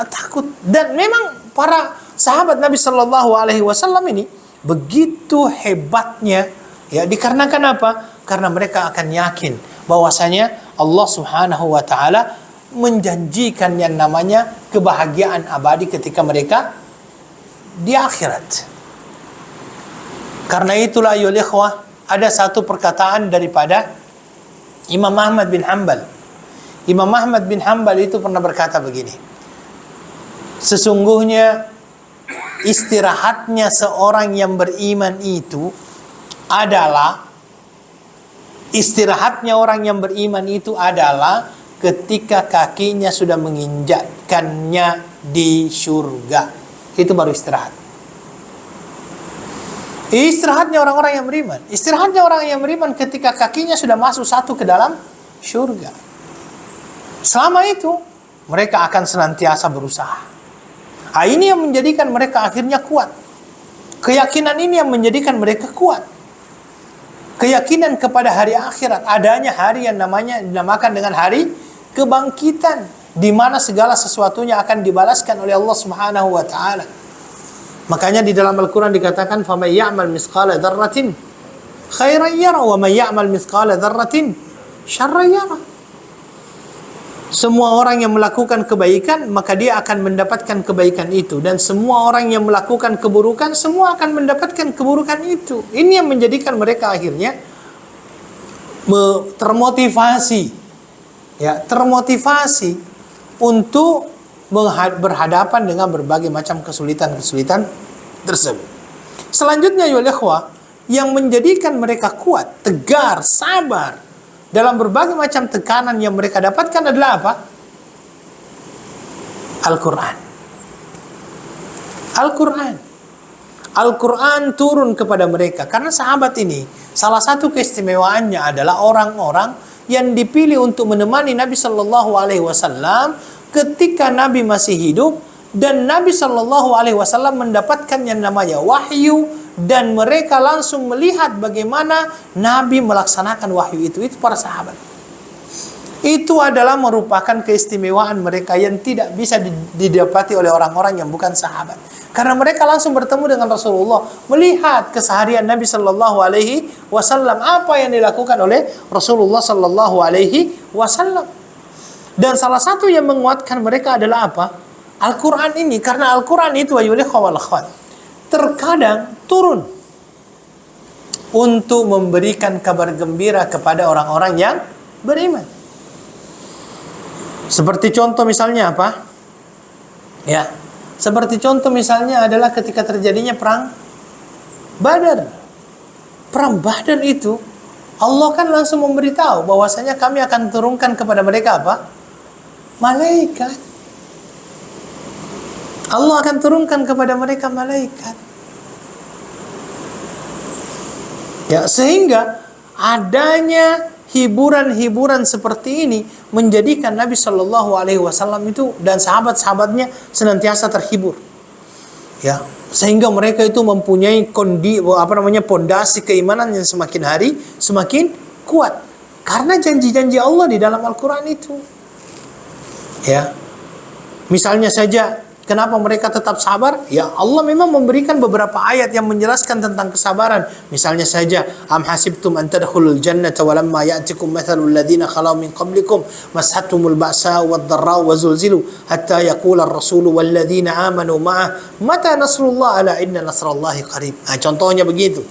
[SPEAKER 1] takut. Dan memang para sahabat Nabi Shallallahu Alaihi Wasallam ini begitu hebatnya, ya, dikarenakan apa? Karena mereka akan yakin bahwasanya Allah Subhanahu Wa Taala menjanjikan yang namanya kebahagiaan abadi ketika mereka di akhirat. Karena itulah ayyuhal ikhwah, ada satu perkataan daripada Imam Ahmad bin Hanbal. Imam Ahmad bin Hanbal itu pernah berkata begini, sesungguhnya istirahatnya seorang yang beriman itu adalah, istirahatnya orang yang beriman itu adalah ketika kakinya sudah menginjakkannya di surga. Itu baru istirahat. Istirahatnya orang-orang yang beriman. Istirahatnya orang yang beriman ketika kakinya sudah masuk satu ke dalam surga. Selama itu mereka akan senantiasa berusaha. Ini yang menjadikan mereka akhirnya kuat. Keyakinan ini yang menjadikan mereka kuat. Keyakinan kepada hari akhirat, adanya hari yang dinamakan dengan hari kebangkitan, di mana segala sesuatunya akan dibalaskan oleh Allah Subhanahu wa taala. Makanya di dalam Al-Qur'an dikatakan faman ya'mal mithqala dzarratin khairan yara wa man ya'mal mithqala dzarratin syarran yara. Semua orang yang melakukan kebaikan maka dia akan mendapatkan kebaikan itu, dan semua orang yang melakukan keburukan semua akan mendapatkan keburukan itu. Ini yang menjadikan mereka akhirnya termotivasi, ya, termotivasi untuk berhadapan dengan berbagai macam kesulitan-kesulitan tersebut. Selanjutnya ya ikhwah, yang menjadikan mereka kuat, tegar, sabar dalam berbagai macam tekanan yang mereka dapatkan adalah apa? Al-Quran. Al-Quran. Al-Quran turun kepada mereka. Karena sahabat ini, salah satu keistimewaannya adalah orang-orang yang dipilih untuk menemani Nabi Shallallahu Alaihi Wasallam ketika Nabi masih hidup, dan Nabi Shallallahu Alaihi Wasallam mendapatkan yang namanya wahyu, dan mereka langsung melihat bagaimana Nabi melaksanakan wahyu itu para sahabat. Itu adalah merupakan keistimewaan mereka yang tidak bisa didapati oleh orang-orang yang bukan sahabat. Karena mereka langsung bertemu dengan Rasulullah, melihat keseharian Nabi Shallallahu Alaihi Wasallam, apa yang dilakukan oleh Rasulullah Shallallahu Alaihi Wasallam. Dan salah satu yang menguatkan mereka adalah apa? Al-Quran ini. Karena Al-Quran itu terkadang turun untuk memberikan kabar gembira kepada orang-orang yang beriman. Seperti contoh misalnya apa? Ya, seperti contoh misalnya adalah ketika terjadinya perang Badar. Perang Badar itu Allah kan langsung memberitahu bahwasanya kami akan turunkan kepada mereka apa? Malaikat. Allah akan turunkan kepada mereka malaikat. Ya, sehingga adanya hiburan-hiburan seperti ini menjadikan Nabi Shallallahu Alaihi Wasallam itu dan sahabat-sahabatnya senantiasa terhibur. Ya, sehingga mereka itu mempunyai pondasi keimanan yang semakin hari semakin kuat karena janji-janji Allah di dalam Al-Quran itu. Ya, misalnya saja, kenapa mereka tetap sabar? Ya, Allah memang memberikan beberapa ayat yang menjelaskan tentang kesabaran. Misalnya saja, am hasibtum an tadkhulul jannata walamma ya'tikum mathalul ladzina khalau min qablikum mashatumul ba'sa wad-dharra wa zulzilu hatta yaqula ar-rasulu wal ladzina amanu ma'ah mata nasrullah ala inna nasrallahi qarib. Contohnya begitu.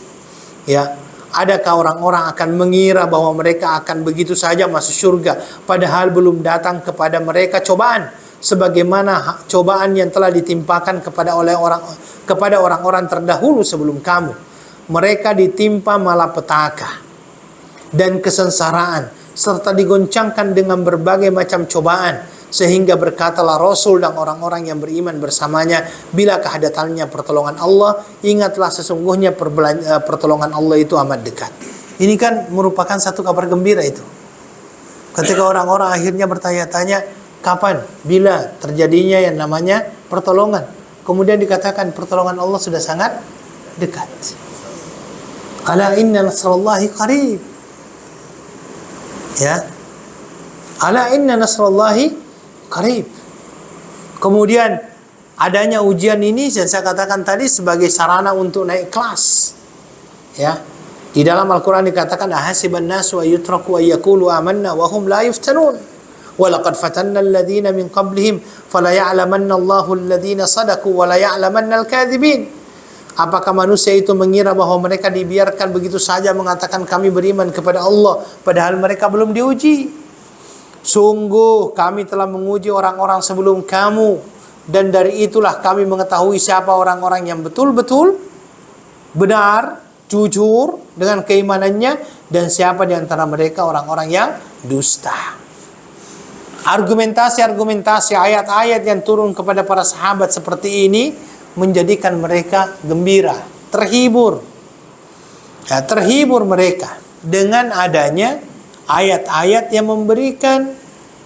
[SPEAKER 1] Ya, adakah orang-orang akan mengira bahwa mereka akan begitu saja masuk surga padahal belum datang kepada mereka cobaan sebagaimana cobaan yang telah ditimpakan kepada orang-orang terdahulu sebelum kamu. Mereka ditimpa malapetaka dan kesengsaraan serta digoncangkan dengan berbagai macam cobaan, sehingga berkatalah Rasul dan orang-orang yang beriman bersamanya, bilakah datangnya pertolongan Allah, ingatlah sesungguhnya pertolongan Allah itu amat dekat. Ini kan merupakan satu kabar gembira itu. Ketika orang-orang akhirnya bertanya-tanya, Kapan? Bila terjadinya yang namanya pertolongan. Kemudian dikatakan pertolongan Allah sudah sangat dekat. Ala inna nasrallahi qarib. Ya. Ala inna nasrallahi qarib. Kemudian adanya ujian ini yang saya katakan tadi sebagai sarana untuk naik kelas. Ya. Di dalam Al-Qur'an dikatakan ahasiban nasu ayyutraku ayyaqulu amanna wa hum la yuftanun. Wa laqad fatanna alladhina min qablihim fala ya'lamanna Allahu alladhina sadaqu wa la ya'lamanna al-kadhibin. Apakah manusia itu mengira bahwa mereka dibiarkan begitu saja mengatakan kami beriman kepada Allah padahal mereka belum diuji? Sungguh kami telah menguji orang-orang sebelum kamu dan dari itulah kami mengetahui siapa orang-orang yang betul-betul benar, jujur dengan keimanannya dan siapa di antara mereka orang-orang yang dusta. Argumentasi-argumentasi ayat-ayat yang turun kepada para sahabat seperti ini menjadikan mereka gembira, terhibur. Ya, terhibur mereka dengan adanya ayat-ayat yang memberikan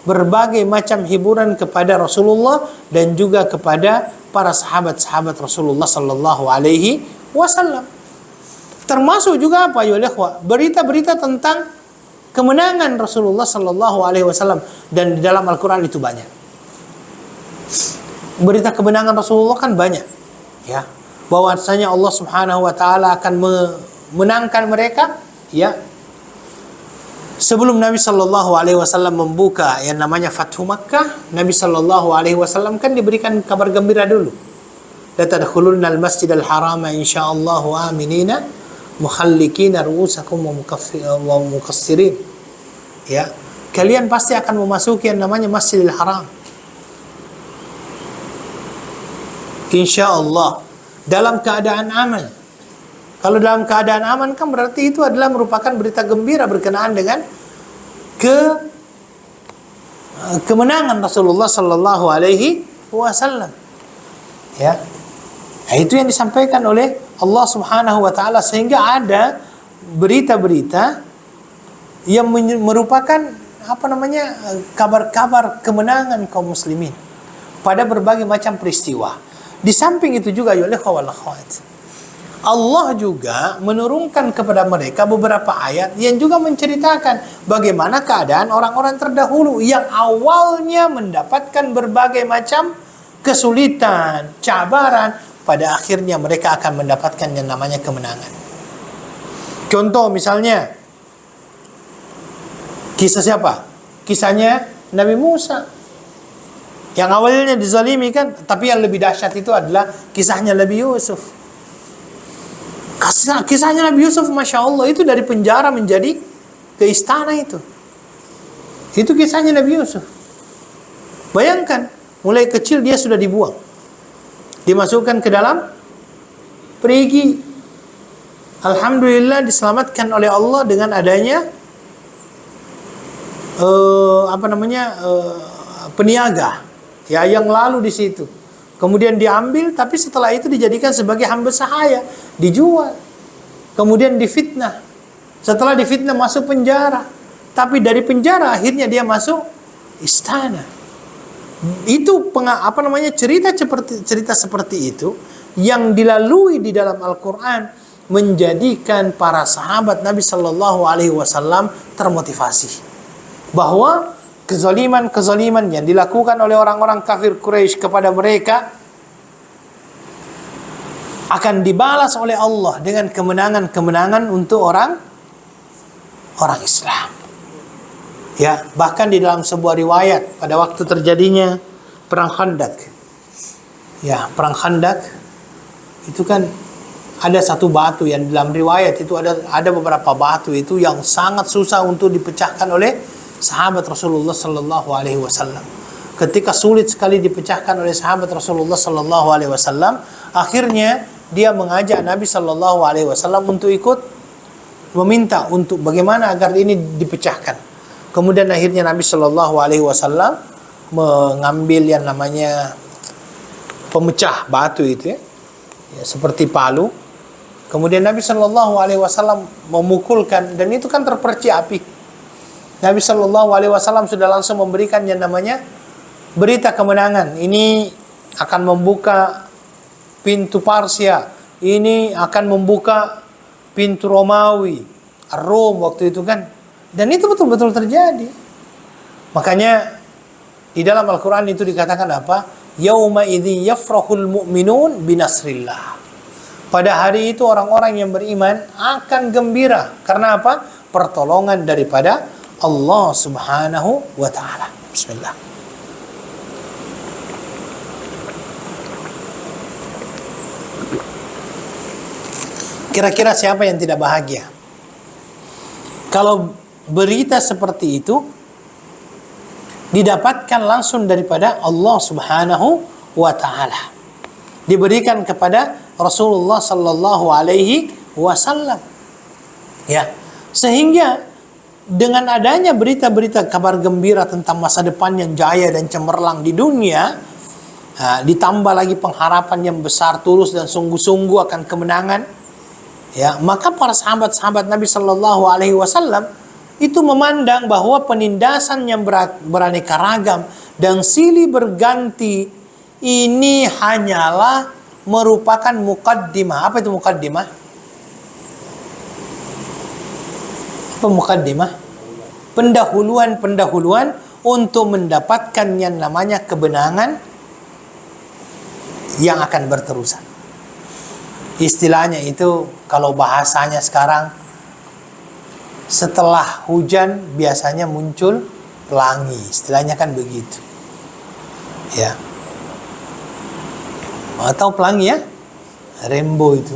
[SPEAKER 1] berbagai macam hiburan kepada Rasulullah dan juga kepada para sahabat-sahabat Rasulullah sallallahu alaihi wasallam. Termasuk juga apa ya ikhwah? Berita-berita tentang kemenangan Rasulullah sallallahu alaihi wasallam dan di dalam Al-Qur'an itu banyak. Berita kemenangan Rasulullah kan banyak. Ya. Bahwasanya Allah Subhanahu wa taala akan menangkan mereka, ya. Sebelum Nabi sallallahu alaihi wasallam membuka yang namanya Fathu Makkah, Nabi sallallahu alaihi wasallam kan diberikan kabar gembira dulu. La tadkhulunna al-masjidal harama insyaallah aminina mukhallikina ru'usakum wa muqassirin. Ya, kalian pasti akan memasuki yang namanya Masjidil Haram. InsyaAllah dalam keadaan aman. Kalau dalam keadaan aman kan berarti itu adalah merupakan berita gembira berkenaan dengan kemenangan Rasulullah sallallahu alaihi wasallam. Ya. Nah, itu yang disampaikan oleh Allah Subhanahu wa taala sehingga ada berita-berita yang merupakan kabar-kabar kemenangan kaum muslimin pada berbagai macam peristiwa. Di samping itu juga ya akhwat, Allah juga menurunkan kepada mereka beberapa ayat yang juga menceritakan bagaimana keadaan orang-orang terdahulu yang awalnya mendapatkan berbagai macam kesulitan, cabaran, pada akhirnya mereka akan mendapatkan yang namanya kemenangan. Contoh misalnya kisah siapa? Kisahnya Nabi Musa. Yang awalnya dizalimi kan, tapi yang lebih dahsyat itu adalah kisahnya Nabi Yusuf. Kisahnya Nabi Yusuf, Masya Allah, itu dari penjara menjadi ke istana itu. Itu kisahnya Nabi Yusuf. Bayangkan, mulai kecil dia sudah dibuang. Dimasukkan ke dalam perigi. Alhamdulillah diselamatkan oleh Allah dengan adanya peniaga. Ya, yang lalu di situ. Kemudian diambil, tapi setelah itu dijadikan sebagai hamba sahaya, dijual. Kemudian difitnah. Setelah difitnah masuk penjara. Tapi dari penjara akhirnya dia masuk istana. Itu cerita seperti itu yang dilalui di dalam Al-Qur'an menjadikan para sahabat Nabi sallallahu alaihi wasallam termotivasi bahwa kezaliman yang dilakukan oleh orang-orang kafir Quraisy kepada mereka akan dibalas oleh Allah dengan kemenangan-kemenangan untuk orang Islam. Ya, bahkan di dalam sebuah riwayat pada waktu terjadinya perang Khandaq. Ya, perang Khandaq itu kan ada satu batu yang dalam riwayat itu ada beberapa batu itu yang sangat susah untuk dipecahkan oleh sahabat Rasulullah sallallahu alaihi wasallam. Ketika sulit sekali dipecahkan oleh sahabat Rasulullah sallallahu alaihi wasallam, akhirnya dia mengajak Nabi sallallahu alaihi wasallam untuk ikut meminta untuk bagaimana agar ini dipecahkan. Kemudian akhirnya Nabi sallallahu alaihi wasallam mengambil yang namanya pemecah batu itu ya, seperti palu. Kemudian Nabi sallallahu alaihi wasallam memukulkan dan itu kan terpercik api. Nabi sallallahu alaihi wasallam sudah langsung memberikan yang namanya berita kemenangan, ini akan membuka pintu Parsia, ini akan membuka pintu Romawi, Rom waktu itu kan. Dan itu betul-betul terjadi. Makanya di dalam Al-Quran itu dikatakan apa? Yauma idzi yafrahul mu'minun binasrillah. Pada hari itu orang-orang yang beriman akan gembira. Karena apa? Pertolongan daripada Allah Subhanahu wa ta'ala. Bismillah. Kira-kira siapa yang tidak bahagia? Kalau berita seperti itu didapatkan langsung daripada Allah Subhanahu wa ta'ala, diberikan kepada Rasulullah sallallahu alaihi wasallam. Ya. Sehingga dengan adanya berita-berita kabar gembira tentang masa depan yang jaya dan cemerlang di dunia, ditambah lagi pengharapan yang besar, tulus dan sungguh-sungguh akan kemenangan, ya, maka para sahabat-sahabat Nabi Shallallahu Alaihi Wasallam itu memandang bahwa penindasan yang beraneka ragam dan silih berganti ini hanyalah merupakan mukaddimah. Apa itu mukaddimah? Apa mukaddimah? Pendahuluan untuk mendapatkan yang namanya kebenangan yang akan berterusan. Istilahnya itu kalau bahasanya sekarang, setelah hujan biasanya muncul pelangi. Istilahnya kan begitu. Ya. Atau pelangi ya? Rainbow itu.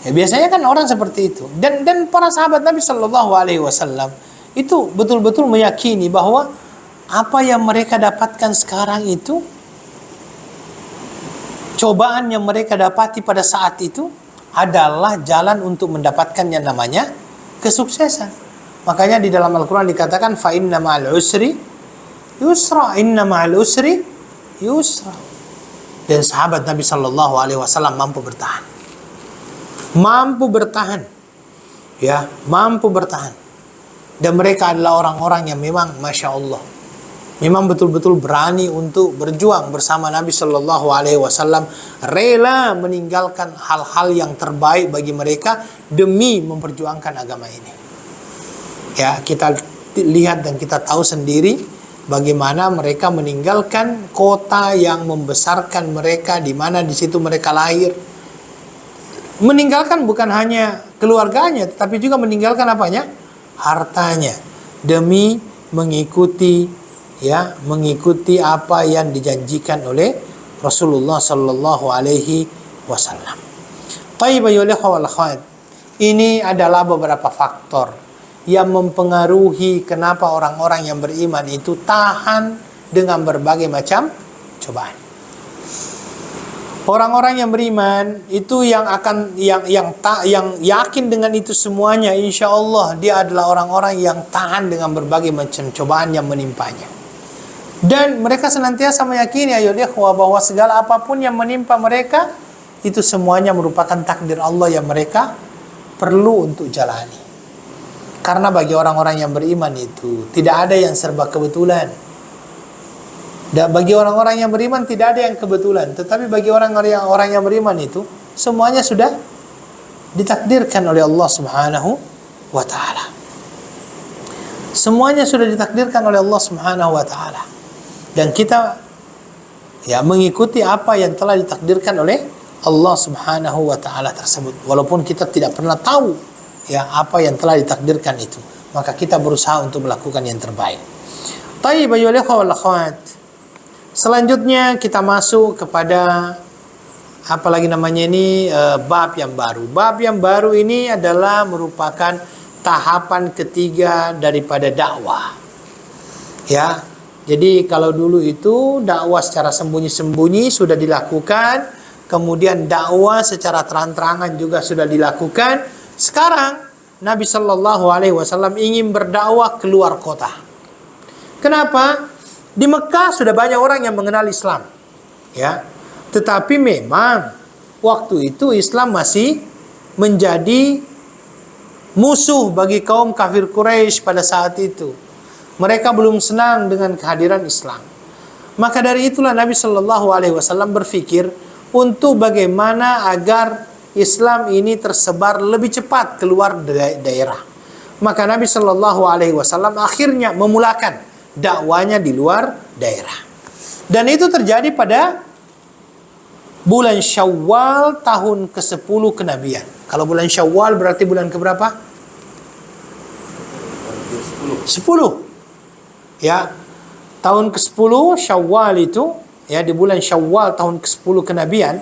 [SPEAKER 1] Ya, biasanya kan orang seperti itu. Dan para sahabat Nabi Shallallahu Alaihi Wasallam itu betul-betul meyakini bahwa apa yang mereka dapatkan sekarang itu, cobaan yang mereka dapati pada saat itu adalah jalan untuk mendapatkan yang namanya kesuksesan. Makanya di dalam Al-Quran dikatakan fa inna ma'al usri yusra, inna ma'al usri yusra. Dan sahabat Nabi Shallallahu Alaihi Wasallam mampu bertahan, ya, mampu bertahan. Dan mereka adalah orang-orang yang memang Masya Allah, memang betul-betul berani untuk berjuang bersama Nabi Shallallahu Alaihi Wasallam, rela meninggalkan hal-hal yang terbaik bagi mereka demi memperjuangkan agama ini. Ya, kita lihat dan kita tahu sendiri bagaimana mereka meninggalkan kota yang membesarkan mereka, di mana di situ mereka lahir. Meninggalkan bukan hanya keluarganya, tetapi juga meninggalkan apanya? Hartanya, demi mengikuti apa yang dijanjikan oleh Rasulullah Sallallahu Alaihi Wasallam. Tayyib ayyuhal ikhwah wal akhwat, ini adalah beberapa faktor yang mempengaruhi kenapa orang-orang yang beriman itu tahan dengan berbagai macam cobaan. Orang-orang yang beriman itu yang yakin dengan itu semuanya, insya Allah dia adalah orang-orang yang tahan dengan berbagai macam cobaan yang menimpanya. Dan mereka senantiasa meyakini bahwa segala apapun yang menimpa mereka itu semuanya merupakan takdir Allah yang mereka perlu untuk jalani. Karena bagi orang-orang yang beriman itu tidak ada yang serba kebetulan. Dan bagi orang-orang yang beriman tidak ada yang kebetulan. Tetapi bagi orang-orang yang beriman itu semuanya sudah ditakdirkan oleh Allah Subhanahu wa ta'ala. Semuanya sudah ditakdirkan oleh Allah Subhanahu wa ta'ala. Dan kita mengikuti apa yang telah ditakdirkan oleh Allah Subhanahu wa ta'ala tersebut. Walaupun kita tidak pernah tahu apa yang telah ditakdirkan itu, maka kita berusaha untuk melakukan yang terbaik. Tayyib ayyuhal ikhwah wal akhwat. Selanjutnya kita masuk kepada bab yang baru. Bab yang baru ini adalah merupakan tahapan ketiga daripada dakwah. Ya. Jadi kalau dulu itu dakwah secara sembunyi-sembunyi sudah dilakukan, kemudian dakwah secara terang-terangan juga sudah dilakukan. Sekarang Nabi Shallallahu Alaihi Wasallam ingin berdakwah keluar kota. Kenapa? Di Mekah sudah banyak orang yang mengenal Islam, ya. Tetapi memang waktu itu Islam masih menjadi musuh bagi kaum kafir Quraisy pada saat itu. Mereka belum senang dengan kehadiran Islam. Maka dari itulah Nabi Shallallahu Alaihi Wasallam berpikir untuk bagaimana agar Islam ini tersebar lebih cepat keluar daerah. Maka Nabi Shallallahu Alaihi Wasallam akhirnya memulakan dakwanya di luar daerah. Dan itu terjadi pada bulan Syawal tahun ke-10 kenabian. Kalau bulan Syawal berarti bulan keberapa? 10. Ya. Tahun ke-10 Syawal itu, ya, di bulan Syawal tahun ke-10 kenabian.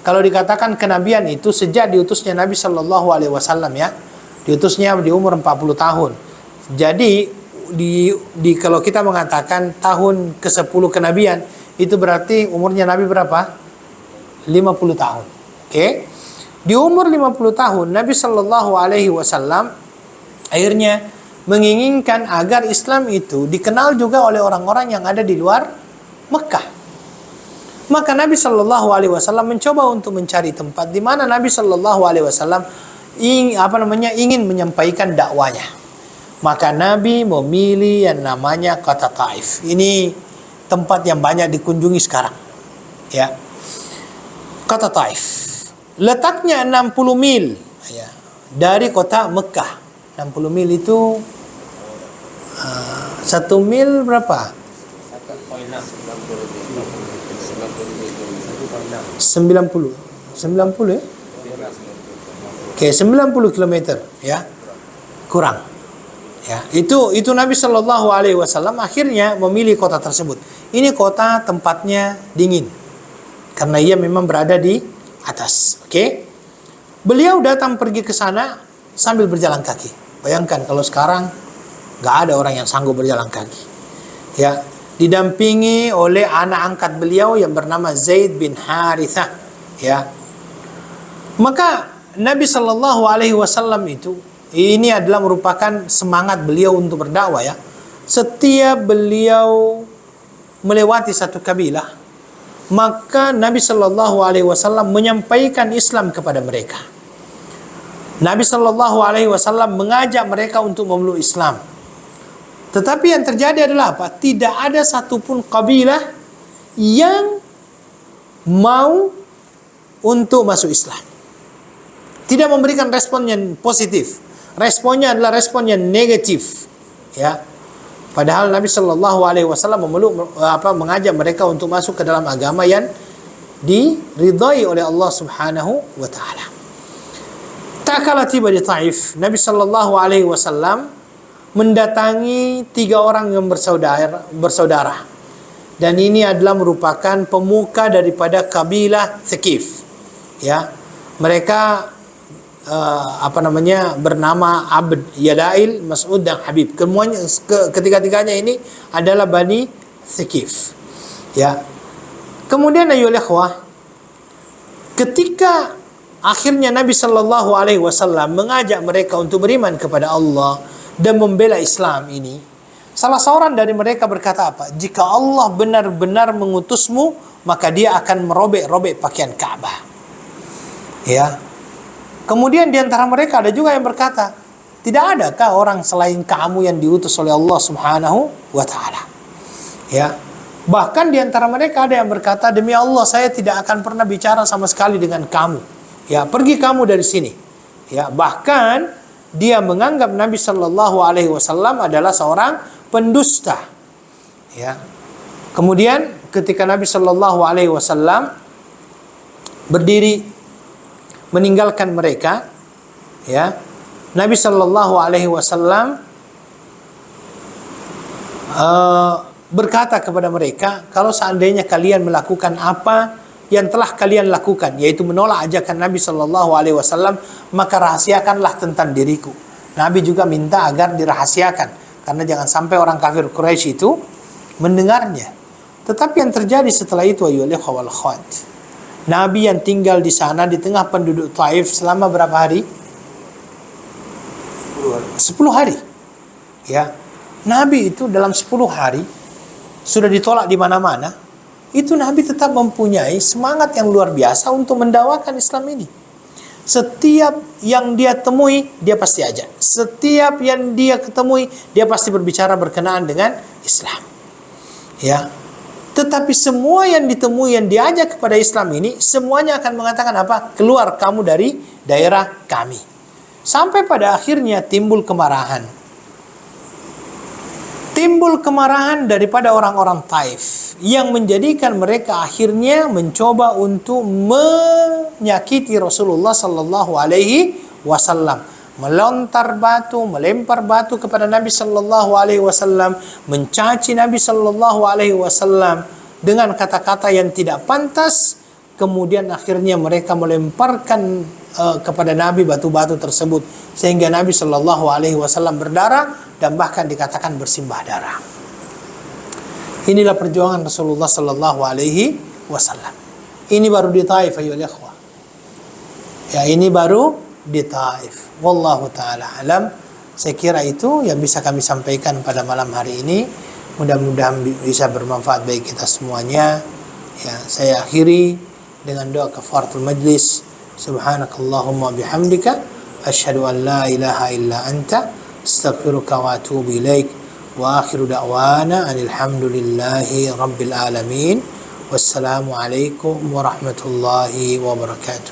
[SPEAKER 1] Kalau dikatakan kenabian itu sejak diutusnya Nabi Shallallahu Alaihi Wasallam, ya, diutusnya di umur 40 tahun. Jadi kalau kita mengatakan tahun ke-10 kenabian, itu berarti umurnya Nabi berapa? 50 tahun. Oke. Di umur 50 tahun Nabi Shallallahu Alaihi Wasallam akhirnya menginginkan agar Islam itu dikenal juga oleh orang-orang yang ada di luar Mekah. Maka Nabi Shallallahu Alaihi Wasallam mencoba untuk mencari tempat di mana Nabi Shallallahu Alaihi Wasallam ingin menyampaikan dakwanya. Maka Nabi memilih yang namanya kota Taif. Ini tempat yang banyak dikunjungi sekarang. Ya, kota Taif. Letaknya 60 mil, ya, dari kota Mekah. 60 mil itu 1 mil berapa? 90 ya? Oke, 90 km, ya. Kurang. Ya, itu Nabi Shallallahu Alaihi Wasallam akhirnya memilih kota tersebut. Ini kota tempatnya dingin. Karena ia memang berada di atas. Oke. Beliau datang pergi ke sana sambil berjalan kaki. Bayangkan kalau sekarang nggak ada orang yang sanggup berjalan kaki. Ya, didampingi oleh anak angkat beliau yang bernama Zaid bin Harithah. Ya, maka Nabi Shallallahu Alaihi Wasallam itu ini adalah merupakan semangat beliau untuk berdakwah. Ya, setiap beliau melewati satu kabilah, maka Nabi Shallallahu Alaihi Wasallam menyampaikan Islam kepada mereka. Nabi Shallallahu Alaihi Wasallam mengajak mereka untuk memeluk Islam. Tetapi yang terjadi adalah apa? Tidak ada satupun kabilah yang mau untuk masuk Islam. Tidak memberikan respon yang positif. Responnya adalah respon yang negatif. Ya. Padahal Nabi Shallallahu Alaihi Wasallam mengajak mereka untuk masuk ke dalam agama yang diridhai oleh Allah Subhanahu wa Ta'ala. Tak kala tiba di Taif, Nabi Shallallahu Alaihi Wasallam mendatangi 3 orang yang bersaudara. Dan ini adalah merupakan pemuka daripada kabilah Thaqif. Ya, mereka bernama Abd, Yadail, Mas'ud dan Habib. Ketiga-tiganya ini adalah Bani Thaqif. Ya. Kemudian ayyuhal ikhwah, ketika akhirnya Nabi Shallallahu Alaihi Wasallam mengajak mereka untuk beriman kepada Allah dan membela Islam ini, salah seorang dari mereka berkata apa? Jika Allah benar-benar mengutusmu, maka Dia akan merobek-robek pakaian Ka'bah. Ya. Kemudian di antara mereka ada juga yang berkata, tidak adakah orang selain kamu yang diutus oleh Allah Subhanahu wa Ta'ala? Ya. Bahkan di antara mereka ada yang berkata, demi Allah saya tidak akan pernah bicara sama sekali dengan kamu. Ya, pergi kamu dari sini. Ya, bahkan dia menganggap Nabi Shallallahu Alaihi Wasallam adalah seorang pendusta. Ya. Kemudian ketika Nabi Shallallahu Alaihi Wasallam berdiri meninggalkan mereka, ya, Nabi Shallallahu Alaihi Wasallam berkata kepada mereka, kalau seandainya kalian melakukan apa yang telah kalian lakukan, yaitu menolak ajakan Nabi Shallallahu Alaihi Wasallam, maka rahasiakanlah tentang diriku. Nabi juga minta agar dirahasiakan, karena jangan sampai orang kafir Quraisy itu mendengarnya. Tetapi yang terjadi setelah itu, ayyuhal ikhwah wal akhwat, Nabi yang tinggal di sana di tengah penduduk Taif selama berapa hari? 10 hari. Ya, Nabi itu dalam 10 hari sudah ditolak di mana-mana. Itu Nabi tetap mempunyai semangat yang luar biasa untuk mendakwakan Islam ini. Setiap yang dia temui, dia pasti ajak. Setiap yang dia ketemui, dia pasti berbicara berkenaan dengan Islam. Ya. Tetapi semua yang ditemui yang diajak kepada Islam ini, semuanya akan mengatakan apa? Keluar kamu dari daerah kami. Sampai pada akhirnya timbul kemarahan. Timbul kemarahan daripada orang-orang Taif yang menjadikan mereka akhirnya mencoba untuk menyakiti Rasulullah sallallahu alaihi wasallam, melontar batu, melempar batu kepada Nabi sallallahu alaihi wasallam, mencaci Nabi sallallahu alaihi wasallam dengan kata-kata yang tidak pantas. Kemudian akhirnya mereka melemparkan kepada Nabi batu-batu tersebut sehingga Nabi sallallahu alaihi wasallam berdarah dan bahkan dikatakan bersimbah darah. Inilah perjuangan Rasulullah sallallahu alaihi wasallam. Ini baru di Taif ayyuhal ikhwah. Ya, ini baru di Taif. Wallahu taala alam. Saya kira itu yang bisa kami sampaikan pada malam hari ini. Mudah-mudahan bisa bermanfaat bagi kita semuanya. Ya, saya akhiri dengan doa kafaratul majlis. Subhanakallahumma bihamdika asyhadu an la ilaha illa anta astaghfiruka wa atubu ilaik. Wa akhiru da'wana anil hamdulillahi rabbil alamin. Wassalamu alaikum warahmatullahi wabarakatuh.